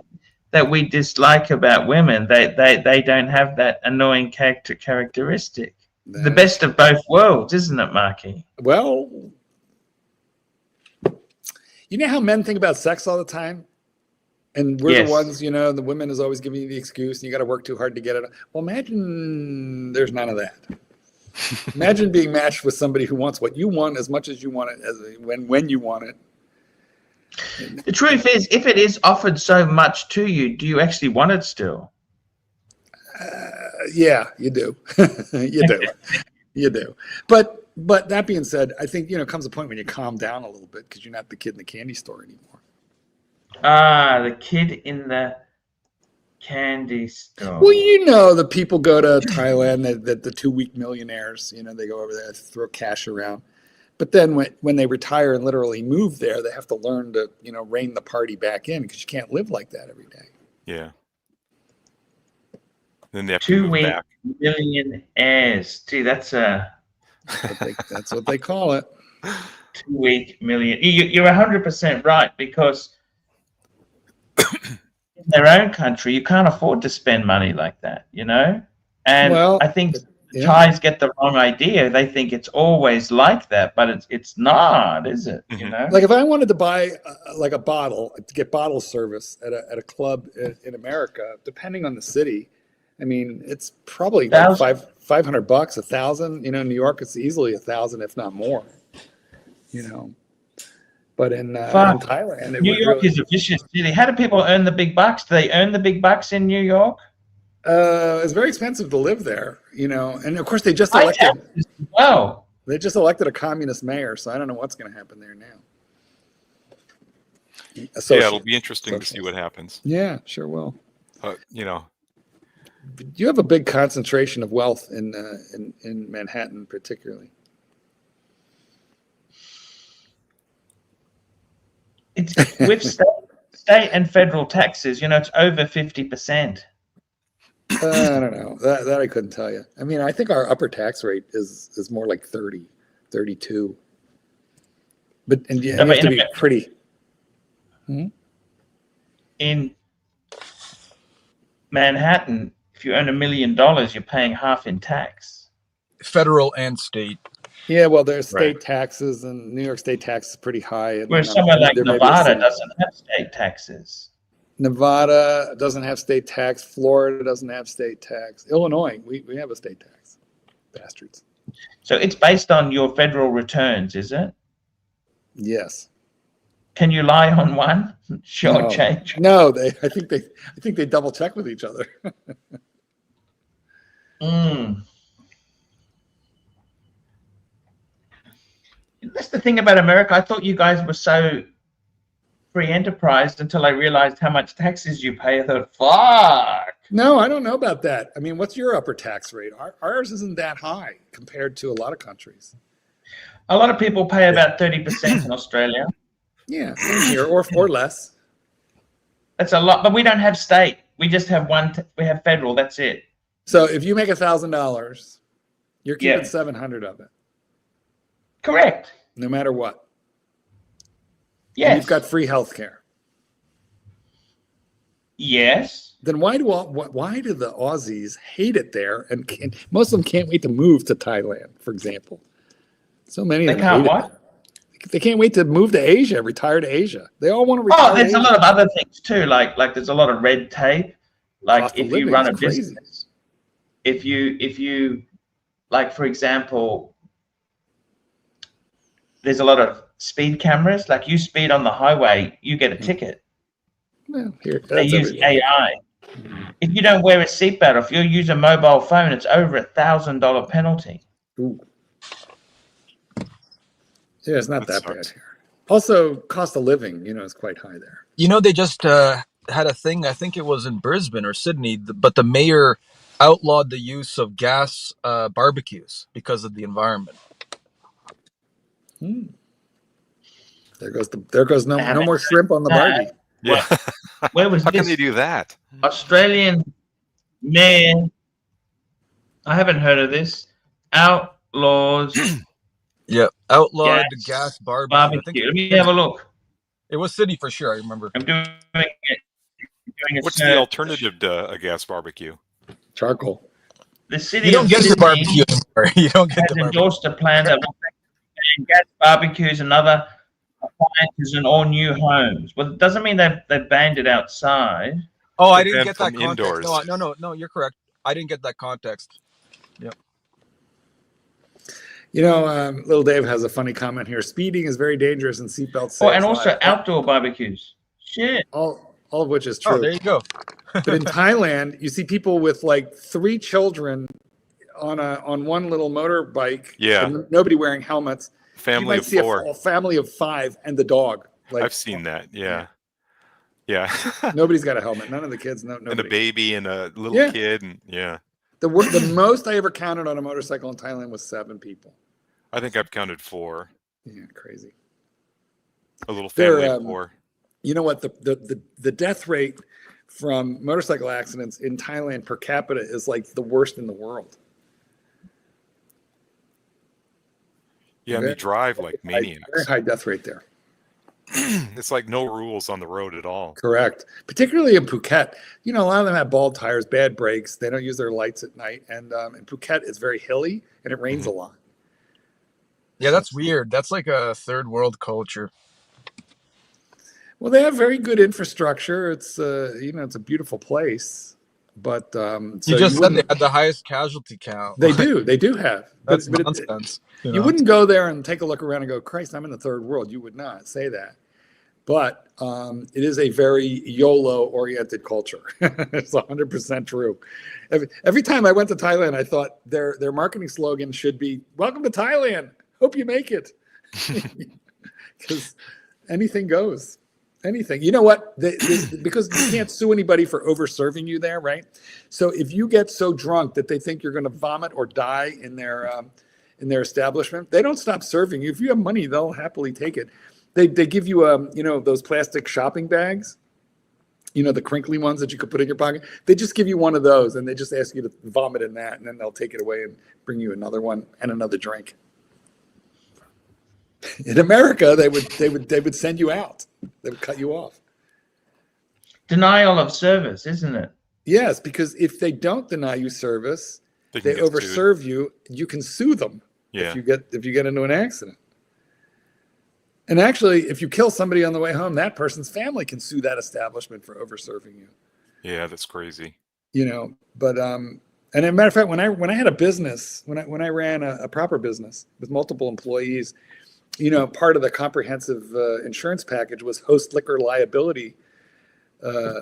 that we dislike about women. They don't have that annoying characteristic. The best of both worlds, isn't it, Marky? Well, you know how men think about sex all the time? And we're the ones, you know, the women is always giving you the excuse and you got to work too hard to get it. Well, imagine there's none of that. Imagine being matched with somebody who wants what you want as much as you want it, when you want it. The truth is, if it is offered so much to you, do you actually want it still? Yeah, you do. You do. But that being said, I think, you know, comes a point when you calm down a little bit because you're not the kid in the candy store anymore. Ah, the kid in the candy store. Well, you know, the people go to Thailand, the 2-week millionaires, you know, they go over there, throw cash around. But then when they retire and literally move there, they have to learn to, you know, rein the party back in because you can't live like that every day. Yeah. Then they have to move 2-week back. millionaires. Gee, that's a That's what they call it. 2 week million. You're 100% right, because in their own country, you can't afford to spend money like that, you know? And Well, I think yeah. Thais get the wrong idea. They think it's always like that, but it's not, is it? You know? Like if I wanted to buy like a bottle, to get bottle service at a club in America, depending on the city, I mean, it's probably like $500, $1,000. You know, in New York, it's easily $1,000, if not more. You know, but in Thailand, it New would York really, is a vicious city. How do people earn the big bucks? Do they earn the big bucks in New York? it's very expensive to live there. You know, and of course they just High elected. taxes as well. They just elected a communist mayor, so I don't know what's going to happen there now. Yeah, it'll be interesting to see what happens. Yeah, sure will. You know, You have a big concentration of wealth in Manhattan, particularly. It's with state and federal taxes. You know, it's over 50%. I don't know. That I couldn't tell you. I mean, I think our upper tax rate is more like 30, 32. But you have to be pretty. In Manhattan, if you earn $1 million, you're paying half in tax. Federal and state. Yeah, well, there's state taxes, and New York state tax is pretty high. Whereas somewhere like Nevada doesn't have state taxes. Nevada doesn't have state tax. Florida doesn't have state tax. Illinois, we have a state tax. Bastards. So it's based on your federal returns, is it? Yes. Can you lie on one? Short change. No, I think they double check with each other. That's the thing about America. I thought you guys were so free enterprise until I realized how much taxes you pay. I thought, fuck. No, I don't know about that. I mean, what's your upper tax rate? Ours isn't that high compared to a lot of countries. A lot of people pay about 30% in Australia. Yeah, same here, or less. That's a lot, but we don't have state. We just have we have federal. That's it. So if you make $1,000, you're keeping 700 of it. Correct. No matter what. Yes. And you've got free health care. Yes. Then why do the Aussies hate it there? And most of them can't wait to move to Thailand, for example. So many of them can't hate what? it. They can't wait to move to Asia, retire to Asia. They all want to retire. Oh, there's a lot of other things too. Like there's a lot of red tape. Like if you run a business, if you like, for example, there's a lot of speed cameras. Like you speed on the highway, you get a ticket. Well, they use AI. If you don't wear a seatbelt, if you use a mobile phone, it's over $1,000 penalty. Ooh. Yeah, it's not that bad here. Also, cost of living, is quite high there. They just had a thing, I think it was in Brisbane or Sydney, but the mayor outlawed the use of gas barbecues because of the environment. There goes no more shrimp on the barbie. Yeah. Where was How this? can they do that? Australian mayor. I haven't heard of this. Outlaws. Yeah, outlawed the gas barbecue. Let me have a look. It was Sydney for sure. I remember. I'm doing it. What's the alternative to a gas barbecue? Charcoal. The city You don't of get Sydney the barbecue anymore. You don't get has the barbecue. endorsed a plan that will ban gas barbecues and other appliances in all new homes. Well, it doesn't mean they've banned it outside. Oh, I They're didn't banned get that from context. indoors. No, you're correct. I didn't get that context. Yep. Little Dave has a funny comment here. Speeding is very dangerous and seatbelts saves And also lives. outdoor barbecues. Shit. All of which is true. Oh, there you go. But in Thailand, you see people with like 3 children on one little motorbike. Yeah. And nobody wearing helmets. Family you might of see 4. A family of 5 and the dog. Like, I've seen that. Yeah. Yeah. Nobody's got a helmet. None of the kids. Nobody. And a baby and a little kid. And The most I ever counted on a motorcycle in Thailand was 7 people. I think I've counted 4. Yeah, crazy. A little family of 4. You know what? The death rate from motorcycle accidents in Thailand per capita is like the worst in the world. Yeah, and they drive like Very maniacs. high death rate there. It's like no rules on the road at all. Correct. Particularly in Phuket. You know, a lot of them have bald tires, bad brakes. They don't use their lights at night. And Phuket is very hilly and it rains a lot. Yeah, that's weird. That's like a third world culture. Well, they have very good infrastructure. It's you know, it's a beautiful place. But so you just said they had the highest casualty count. They do. They do have. That's but nonsense. You wouldn't go there and take a look around and go, Christ, I'm in the third world. You would not say that. But it is a very YOLO-oriented culture. It's 100% true. Every time I went to Thailand, I thought their marketing slogan should be, welcome to Thailand. Hope you make it. Because anything goes. Anything. You know what? Because you can't sue anybody for over-serving you there, right? So if you get so drunk that they think you're going to vomit or die in their establishment, they don't stop serving you. If you have money, they'll happily take it. They give you you know, those plastic shopping bags, you know, the crinkly ones that you could put in your pocket. They just give you one of those and they just ask you to vomit in that, and then they'll take it away and bring you another one and another drink. In America, they would send you out. They would cut you off. Denial of service, isn't it? Yes, because if they don't deny you service, they overserve you. You can sue them if you get into an accident. And actually, if you kill somebody on the way home, that person's family can sue that establishment for overserving you. Yeah, that's crazy. You know, but and as a matter of fact, when I had a business, when I ran a proper business with multiple employees, you know, part of the comprehensive insurance package was host liquor liability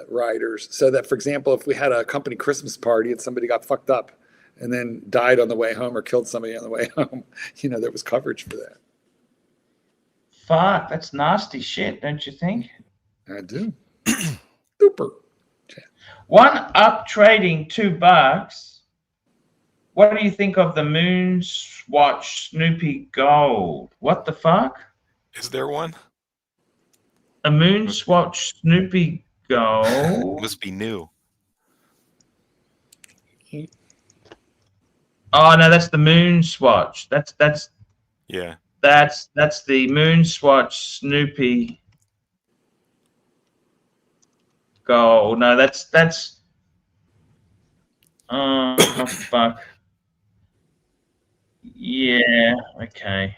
riders. So that, for example, if we had a company Christmas party and somebody got fucked up and then died on the way home or killed somebody on the way home, you know, there was coverage for that. Fuck, that's nasty shit, don't you think? I do. Super. One up trading $2. What do you think of the Moonswatch Snoopy Gold? What the fuck? Is there one? A Moonswatch Snoopy Gold? Must be new. Oh no, that's the Moonswatch. That's yeah. That's the Moonswatch Snoopy Gold. No, that's oh fuck. Yeah, okay.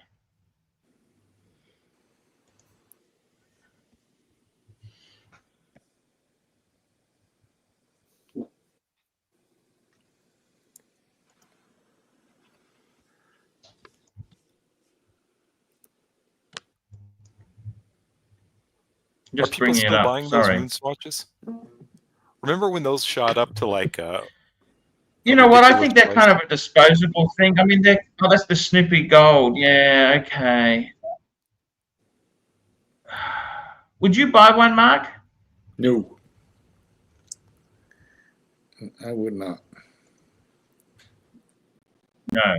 Are people still buying those Moonswatches? Remember when those shot up to like you know what? I think they're kind of a disposable thing. I mean, that's the Snoopy Gold. Yeah, okay. Would you buy one, Mark? No. I would not. No.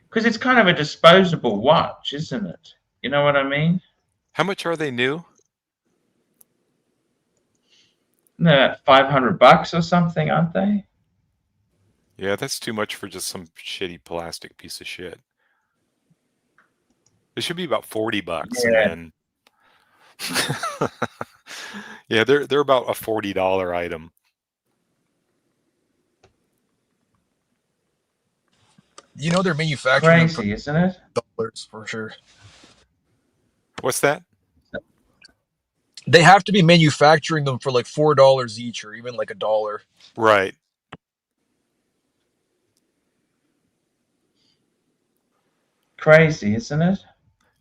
Because it's kind of a disposable watch, isn't it? You know what I mean? How much are they new? No, $500 or something, aren't they? Yeah, that's too much for just some shitty plastic piece of shit. It should be about $40, yeah. And then yeah, they're about a $40 item. You know they're manufacturing crazy, isn't it? Dollars for sure. What's that? They have to be manufacturing them for like $4 each, or even like $1. Right. Crazy, isn't it?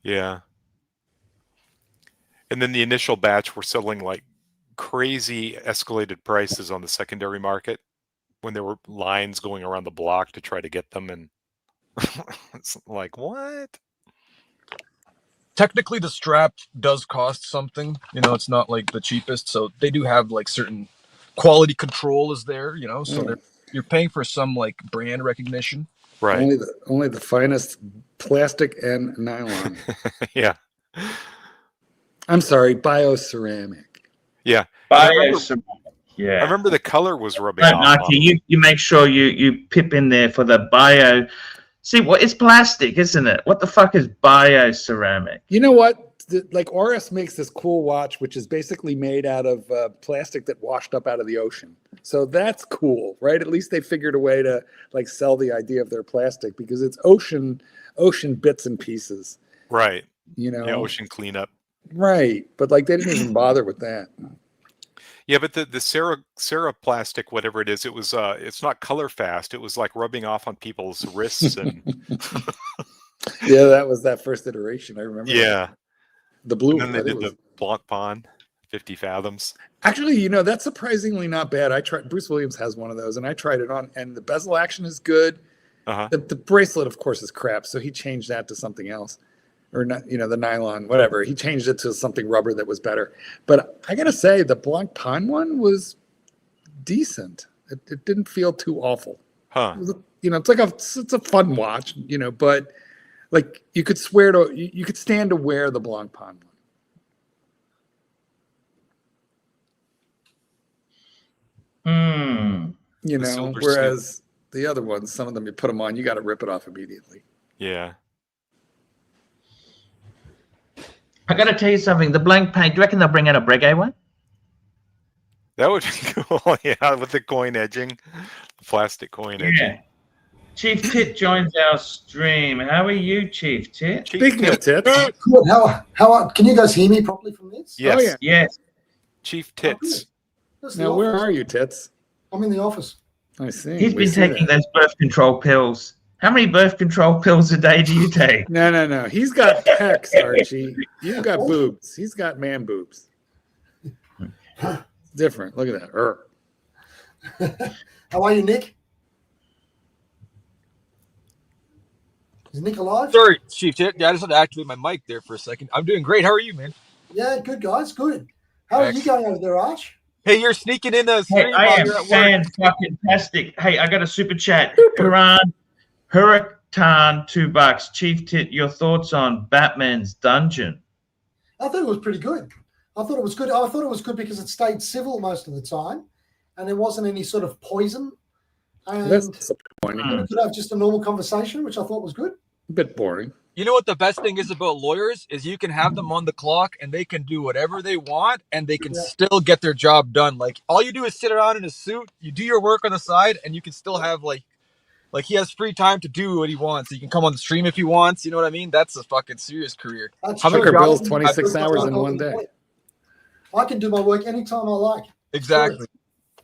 Yeah. And then the initial batch were selling like crazy escalated prices on the secondary market when there were lines going around the block to try to get them, and it's like, what? Technically, the strap does cost something. You know, it's not like the cheapest, so they do have like certain quality control is there. You know, so you're paying for some like brand recognition. Right. Only the finest plastic and nylon. Yeah. I'm sorry, bioceramic. Yeah. Bioceramic. Yeah. I remember the color was rubbing Right, off. Marky, you make sure you pip in there for the See, what it's plastic, isn't it? What the fuck is bioceramic? You know what? Like Oris makes this cool watch, which is basically made out of plastic that washed up out of the ocean. So that's cool, right? At least they figured a way to like sell the idea of their plastic because it's ocean bits and pieces. Right. You know, yeah, ocean cleanup. Right, but like they didn't even bother with that. Yeah, but the Cera plastic, whatever it is, it was it's not color fast. It was like rubbing off on people's wrists and. Yeah, that was that first iteration. I remember. Yeah. That. The blue. And then they did the Blanc Pond, 50 fathoms. Actually, you know, that's surprisingly not bad. I tried. Bruce Williams has one of those, and I tried it on, and the bezel action is good. The bracelet, of course, is crap. So he changed that to something else, or not, you know, the nylon, whatever. He changed it to something rubber that was better. But I gotta say, the Blanc Pond one was decent. It didn't feel too awful. Huh? You know, it's a fun watch. You know, but. Like you could you could stand to wear the Blanc Pond one. You know, whereas the other ones, some of them you put them on, you got to rip it off immediately. Yeah. I got to tell you something. The Blanc Pond. Do you reckon they'll bring out a Breguet one? That would be cool. Yeah, with the coin edging, the plastic coin edging. Chief Tit joins our stream. How are you, Chief Tit? Speaking of tits, good. How can you guys hear me properly from this? Yes. Oh, yeah. Yes. Chief Tits. Now, where are you, Tits? I'm in the office. I see. He's been taking those birth control pills. How many birth control pills a day do you take? No. He's got pecs, Archie. You've got boobs. He's got man boobs. It's different. Look at that. How are you, Nick? Is Nick alive? Sorry, Chief Tit. Yeah, I just had to activate my mic there for a second. I'm doing great. How are you, man? Yeah, good, guys. Good. How are you going over there, Arch? Hey, you're sneaking in the stream. Hey, I am fan-fucking-tastic. Hey, I got a super chat. Hurricane $2. Chief Tit, your thoughts on Batman's dungeon? I thought it was pretty good. I thought it was good. I thought it was good because it stayed civil most of the time, and there wasn't any sort of poison. And that's disappointing. We could have just a normal conversation, which I thought was good. A bit boring. You know what the best thing is about lawyers is you can have them on the clock and they can do whatever they want and they can still get their job done. Like all you do is sit around in a suit, you do your work on the side, and you can still have like he has free time to do what he wants. He can come on the stream if he wants. You know what I mean? That's a fucking serious career. That's Tucker Bill's 26 hours in one day. I can do my work anytime I like. Exactly.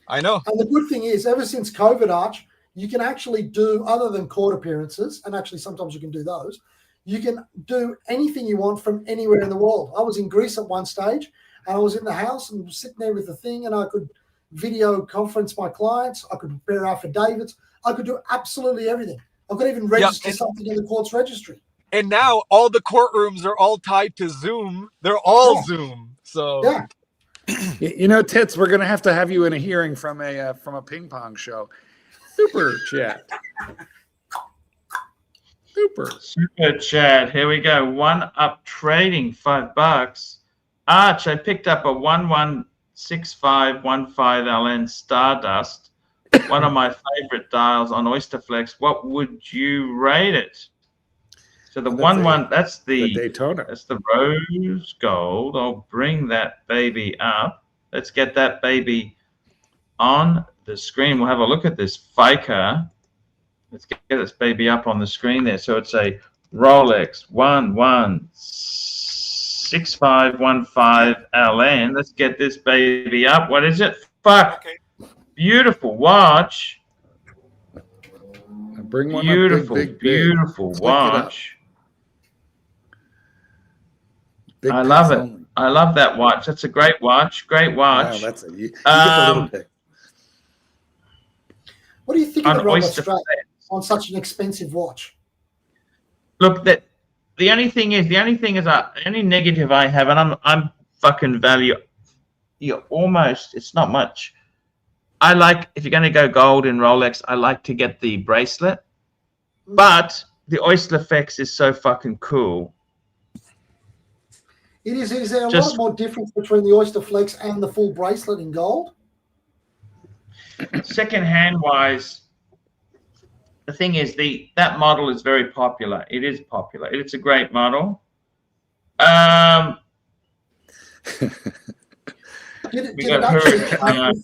I know. And the good thing is, ever since COVID, Arch, you can actually do, other than court appearances, and actually sometimes you can do those, you can do anything you want from anywhere in the world. I was in Greece at one stage, and I was in the house and sitting there with the thing, and I could video conference my clients. I could prepare affidavits. I could do absolutely everything. I could even register something in the court's registry. And now all the courtrooms are all tied to Zoom. They're all Zoom. So yeah. You know, Tits, we're gonna have to have you in a hearing from a ping pong show. Super chat. Super chat. Here we go. One Up Trading, $5. Arch, I picked up a 116515 LN Stardust. One of my favorite dials on Oysterflex. What would you rate it? So that's the Daytona. That's the rose gold. I'll bring that baby up. Let's get that baby on the screen. We'll have a look at this Faker. Let's get this baby up on the screen there. So it's a Rolex 116515 LN. Let's get this baby up. What is it? Fuck. Okay. Beautiful watch. Bring one beautiful, up, beautiful watch. I love it. Only. I love that watch. That's a great watch. Great watch. Wow, that's it. You get the little pick. What do you think of the Rolex strap on such an expensive watch? Look, the only thing is, any negative I have, and I'm fucking value. You're almost. It's not much. I like, if you're going to go gold in Rolex, I like to get the bracelet, but the Oysterflex is so fucking cool. It is. Is there a lot more difference between the Oysterflex and the full bracelet in gold? Second hand wise, the thing is, that model is very popular. It is popular. It's a great model. We got Hurricane.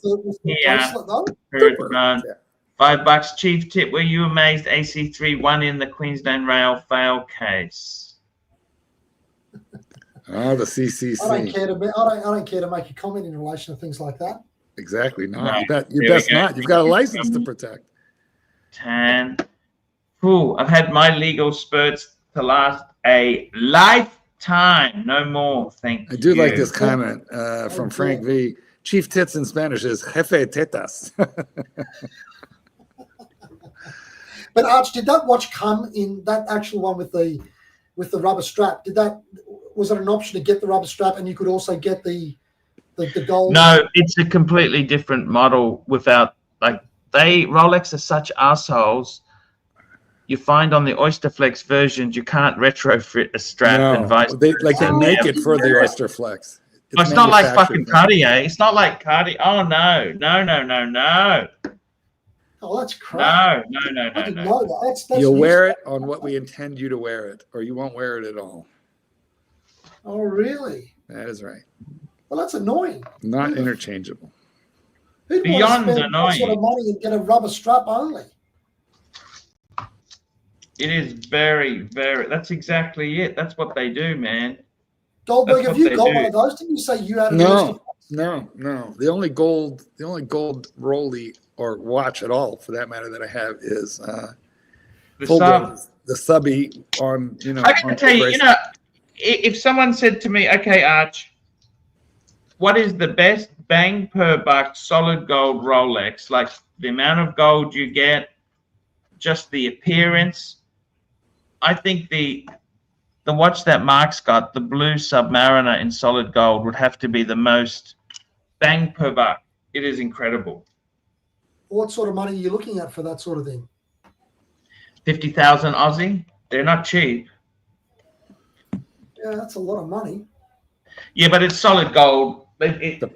$5 chief tip. Were you amazed AC3 won in the Queensland Rail fail case? Oh, the CCC. I don't care to make a comment in relation to things like that. Exactly. No, No. you best not. You've got a license to protect. Tan. Ooh, I've had my legal spurts to last a lifetime. No more. Thank you. I do like this comment from Frank V. Chief tits in Spanish is jefe tetas. But Arch, did that watch come in that actual one with the rubber strap? Was it an option to get the rubber strap and you could also get the gold? No, it's a completely different model without, like, Rolex are such assholes. You find on the Oysterflex versions, you can't retrofit a strap and vice versa. They make it for the Oysterflex. It's not like fucking Cartier. It's not like Cartier. Oh, no. Oh, that's crap. No. I didn't know that. That's You'll wear it on what we intend you to wear it, or you won't wear it at all. Oh, really? That is right. Well, that's annoying. Not interchangeable. Who'd Beyond want to spend that sort of money and get a rubber strap only? It is very, very. That's exactly it. That's what they do, man. Goldberg, have you got one of those? Didn't you say you had? No. The only gold Rolly or watch at all, for that matter, that I have is the subby on. I can tell you. If someone said to me, "Okay, Arch, what is the best bang per buck solid gold Rolex? Like the amount of gold you get, just the appearance." I think the watch that Mark's got, the blue Submariner in solid gold, would have to be the most bang per buck. It is incredible. What sort of money are you looking at for that sort of thing? 50,000 Aussie. They're not cheap. Yeah, that's a lot of money. Yeah, but it's solid gold. It's a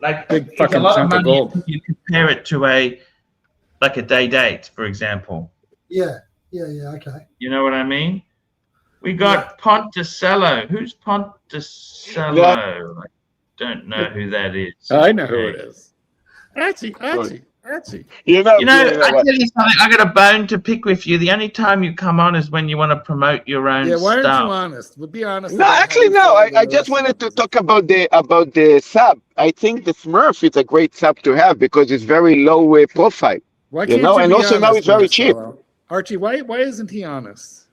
lot of money if you compare it to a day date, for example. Yeah, okay. You know what I mean? We got Ponticello. Who's Ponticello? I don't know who that is. I know who it is. Archie. I tell you something. I got a bone to pick with you. The only time you come on is when you want to promote your own stuff. Why aren't you honest? Well, be honest. No, actually, no. I just wanted to talk about the sub. I think the Smurf is a great sub to have because it's very low profile. Why can't you and be also now honest, it's very cheap. Archie, why isn't he honest?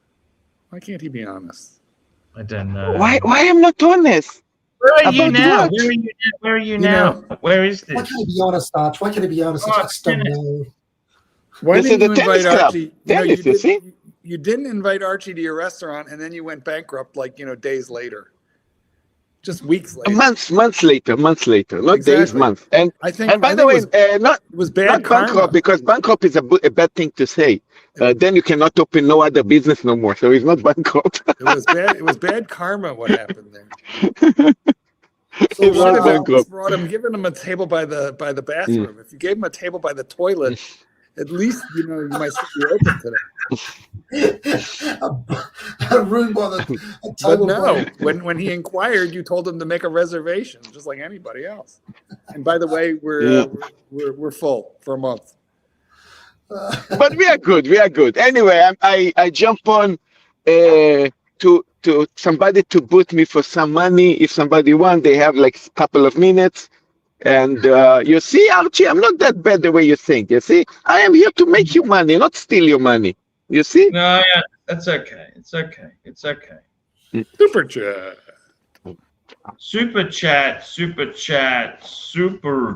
Why can't he be honest? I don't know. Why am not honest? Where are you now? Where are you now? Where is this? Why can't he be honest, Arch? Why can't he be honest? I just don't know. Why This is didn't the you invite tennis club. Archie? Tennis, you see? You didn't invite Archie to your restaurant, and then you went bankrupt days later. Just weeks later. Months later, not days, months. And by the way, it was bad not karma. bankrupt, because bankrupt is a bad thing to say. Then you cannot open no other business no more. So it's not bankrupt. It was bad. It was bad karma. What happened there? It's brought him, giving him a table by the bathroom. If you gave him a table by the toilet, at least you might be open to that. A room by the table. But no, when he inquired, you told him to make a reservation, just like anybody else. And by the way, we're full for a month. But we are good. Anyway, I jump on to somebody to boot me for some money. If somebody wants, they have like a couple of minutes. And you see, Archie, I'm not that bad the way you think. You see, I am here to make you money, not steal your money. You see? No, yeah, that's okay. It's okay. Super chat. Super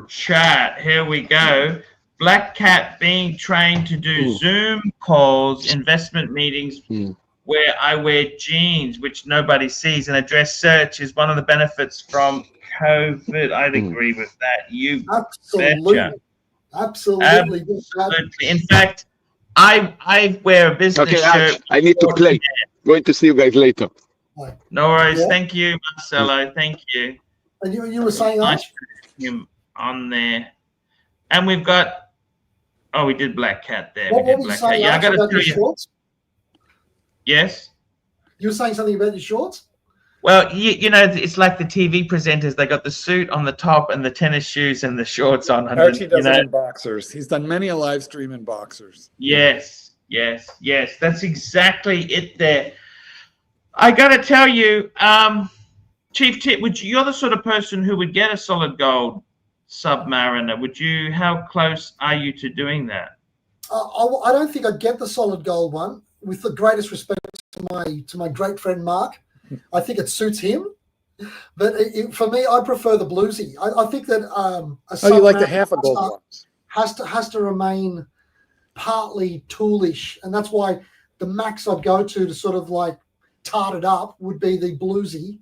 chat. Here we go. Black Cat being trained to do Zoom calls, investment meetings where I wear jeans, which nobody sees, and address search is one of the benefits from COVID. I'd agree with that. You betcha. Absolutely. In fact, I wear a business shirt. I need to play. Going to see you guys later. No worries. Thank you, Marcelo. Thank you. And you were saying nice him on there. And we've got Oh, we did Black Cat there. What We were did you Black Cat. saying, Yeah, I Arch, got to about tell your you. shorts? Yes. You were saying something about your shorts? Well, you know, it's like the TV presenters. They got the suit on the top and the tennis shoes and the shorts on under. Archie You does it know. in boxers. He's done many a live stream in boxers. Yes, yes, yes. That's exactly it. There. I got to tell you, Chief Tip, you're the sort of person who would get a solid gold Submariner. Would you? How close are you to doing that? I don't think I'd get the solid gold one. With the greatest respect to my great friend Mark, I think it suits him. But for me, I prefer the bluesy. I think that you like the half a gold ones? Has to remain partly toolish, and that's why the max I'd go to sort of like tart it up would be the bluesy.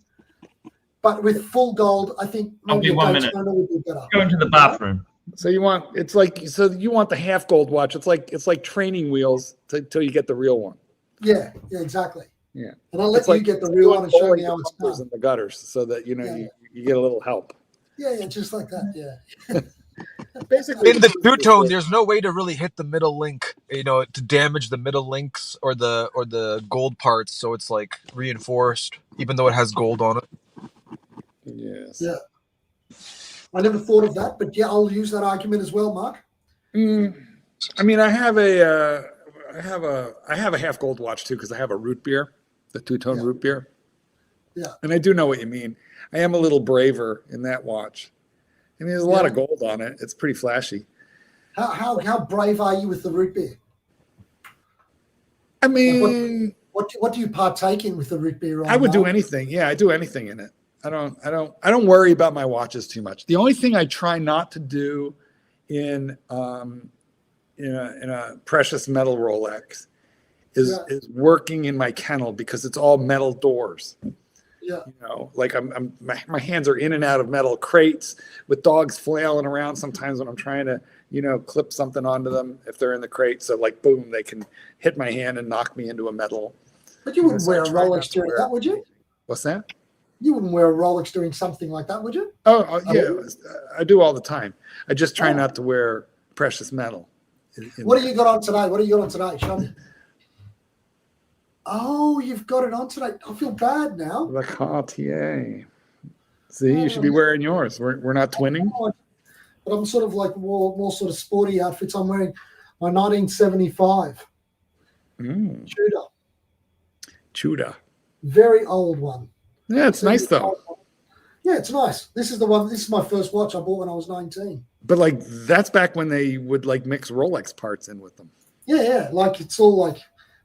But with full gold, I think maybe a Daytona would be better. Go into the bathroom. So you want you want the half gold watch. It's like training wheels till you get the real one. Yeah, exactly. Yeah, and I'll let you get the real one and show me how it's done. In the gutters, so that you get a little help. Yeah, just like that. Yeah. Basically, in the two-tone, there's no way to really hit the middle link, to damage the middle links or the gold parts. So it's like reinforced, even though it has gold on it. Yes. Yeah. I never thought of that, but yeah, I'll use that argument as well, Mark. I mean, I have a half gold watch too because I have a root beer, the two-tone root beer. Yeah. And I do know what you mean. I am a little braver in that watch. I mean, there's a lot of gold on it. It's pretty flashy. How brave are you with the root beer? I mean, what do you partake in with the root beer? I would do anything. Yeah, I do anything in it. I don't worry about my watches too much. The only thing I try not to do in a precious metal Rolex is working in my kennel because it's all metal doors. Yeah. Like my hands are in and out of metal crates with dogs flailing around sometimes when I'm trying to, clip something onto them if they're in the crate. So like, boom, they can hit my hand and knock me into a metal. But you wouldn't wear a Rolex during that, would you? What's that? You wouldn't wear a Rolex doing something like that, would you? Oh yeah, I do all the time. I just try not to wear precious metal. What do you got on today? What do you got on today? Show me. Oh, you've got it on today. I feel bad now. The Cartier. See, you should be wearing yours. We're not twinning. But I'm sort of like more sort of sporty outfits. I'm wearing my 1975 Tudor. Very old one. Yeah, it's nice though. Yeah, it's nice. This is the one. This is my first watch I bought when I was 19. But like that's back when they would like mix Rolex parts in with them. Yeah. Like it's all like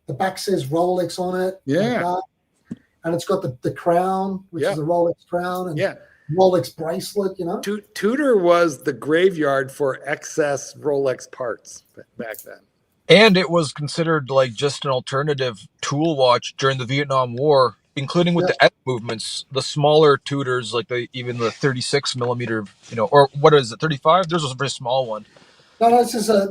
the back says Rolex on it. Yeah. Like and it's got the crown, which is a Rolex crown, and Rolex bracelet. Tudor was the graveyard for excess Rolex parts back then. And it was considered like just an alternative tool watch during the Vietnam War, including with the edge movements, the smaller Tudors, like even the 36 millimeter, or what is it, 35? There's a very small one. No, this is a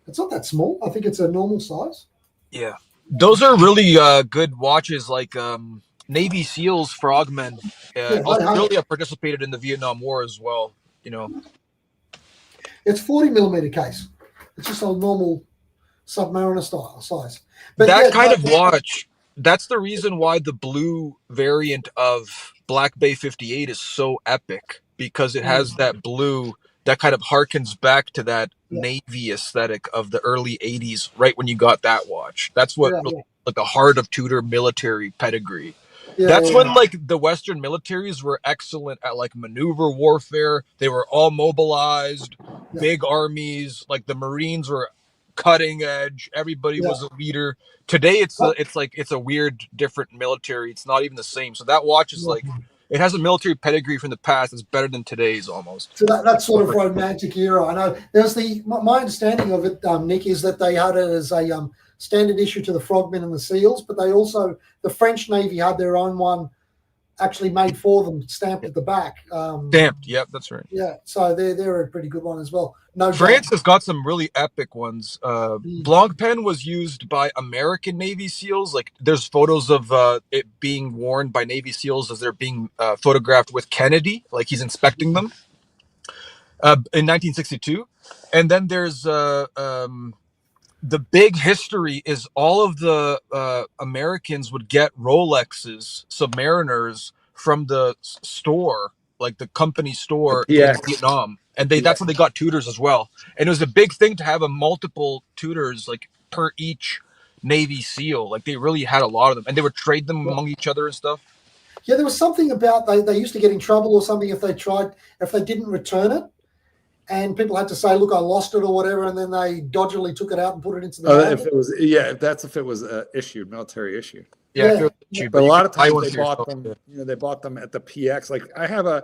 it's not that small. I think it's a normal size. Yeah, those are really good watches. Like Navy SEALs, frogmen, Australia participated in the Vietnam War as well. It's 40 millimeter case. It's just a normal Submariner style size. But that kind of watch, that's the reason why the blue variant of Black Bay 58 is so epic, because it has that blue that kind of harkens back to that Navy aesthetic of the early 80s, right when you got that watch. That's what like the heart of Tudor military pedigree. That's when like the Western militaries were excellent at like maneuver warfare. They were all mobilized, big armies. Like the Marines were cutting edge. Everybody was a leader. Today it's a weird, different military. It's not even the same. So that watch is like, it has a military pedigree from the past. It's better than today's almost. So that's sort of romantic era. I know there's my understanding of it, Nick, is that they had it as a standard issue to the Frogmen and the SEALs, but they also, the French Navy had their own one actually made for them, stamped at the back. Stamped, yep, that's right. Yeah, so they're a pretty good one as well. No, France has got some really epic ones. Blancpain was used by American Navy SEALs. Like there's photos of it being worn by Navy SEALs as they're being photographed with Kennedy, like he's inspecting them in 1962. And then there's the big history is all of the Americans would get Rolexes, Submariners from the store, like the company store in Vietnam, and that's when they got Tudors as well. And it was a big thing to have a multiple Tudors, like per each Navy SEAL. Like they really had a lot of them, and they would trade them among each other and stuff. Yeah, there was something about they used to get in trouble or something if they didn't return it. And people had to say, "Look, I lost it" or whatever, and then they dodgily took it out and put it into the. If it was, if it was issued, military issued. Yeah. But a lot of times they bought them. They bought them at the PX. Like I have an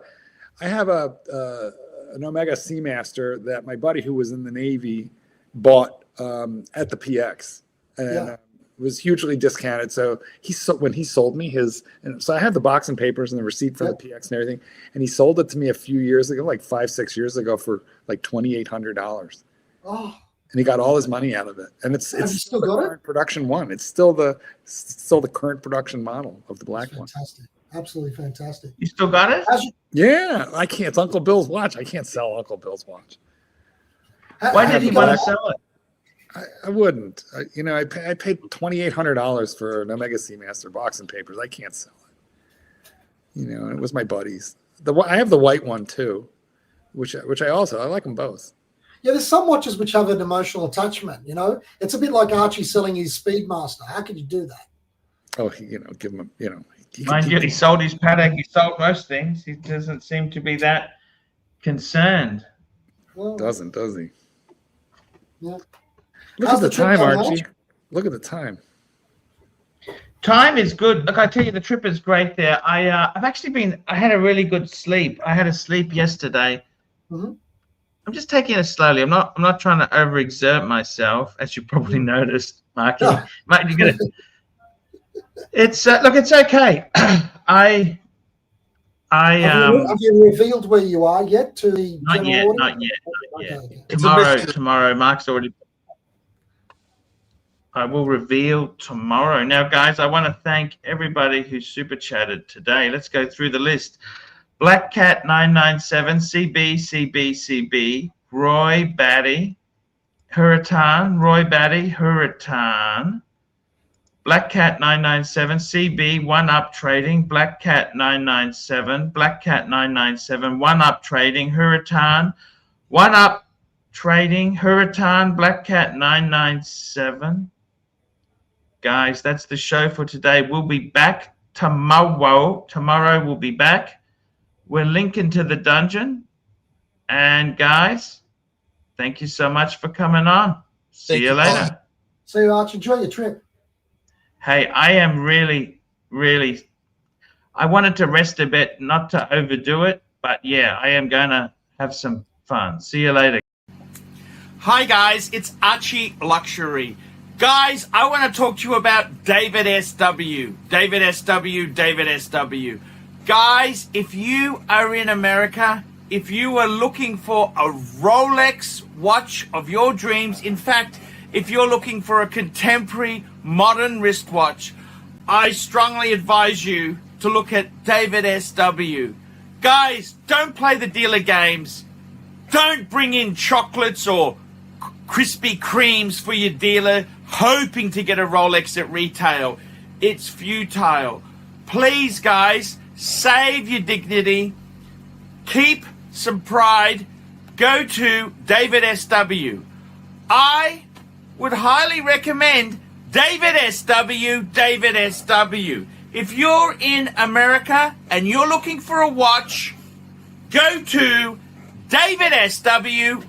Omega Seamaster that my buddy who was in the Navy bought at the PX, and was hugely discounted. So when he sold me his, and so I have the box and papers and the receipt for the PX and everything, and he sold it to me a few years ago, like 5-6 years ago, for like $2,800. Oh. And he got all his money out of it, and it's still the got current production one. It's still the current production model of the black one. Fantastic, absolutely fantastic. You still got it? Yeah, I can't. It's Uncle Bill's watch. I can't sell Uncle Bill's watch. Why did he want to sell it? I wouldn't. I paid $2,800 for an Omega Seamaster box and papers. I can't sell it. It was my buddy's. I have the white one too, which I like them both. Yeah, there's some watches which have an emotional attachment. It's a bit like Archie selling his Speedmaster. How could you do that? Oh, give him Mind you, he sold his Patek. He sold most things. He doesn't seem to be that concerned. Well, does he? Yeah. Look at the time, Archie. Look at the time. Time is good. Look, I tell you, the trip is great there. I had a really good sleep. I had a sleep yesterday. Mm-hmm. I'm just taking it slowly. I'm not trying to overexert myself, as you probably noticed, Marky. No. Mate, you're gonna. It's look, it's okay. Have you revealed where you are yet to the not yet, general not audience? yet. Okay. Tomorrow. Mark's already. I will reveal tomorrow. Now, guys, I want to thank everybody who super chatted today. Let's go through the list. Black Cat 997, CB, Roy Batty, Hurritan, Black Cat 997, CB, One Up Trading, Black Cat 997, One Up Trading, Hurritan, One Up Trading, Hurritan, Black Cat 997. Guys, that's the show for today. We'll be back tomorrow. Tomorrow we'll be back. We're linking to the dungeon. And guys, thank you so much for coming on. See you later. See you, Arch. Enjoy your trip. Hey, I am really, I wanted to rest a bit, not to overdo it, but yeah, I am going to have some fun. See you later. Hi guys, it's ArchieLuxury. Guys, I want to talk to you about David SW. Guys, if you are in America, if you are looking for a Rolex watch of your dreams, in fact, if you're looking for a contemporary modern wristwatch, I strongly advise you to look at David SW. Guys, don't play the dealer games. Don't bring in chocolates or Krispy Kremes for your dealer hoping to get a Rolex at retail. It's futile. Please, guys, save your dignity. Keep some pride. Go to David SW. I would highly recommend David SW. If you're in America and you're looking for a watch, go to David SW.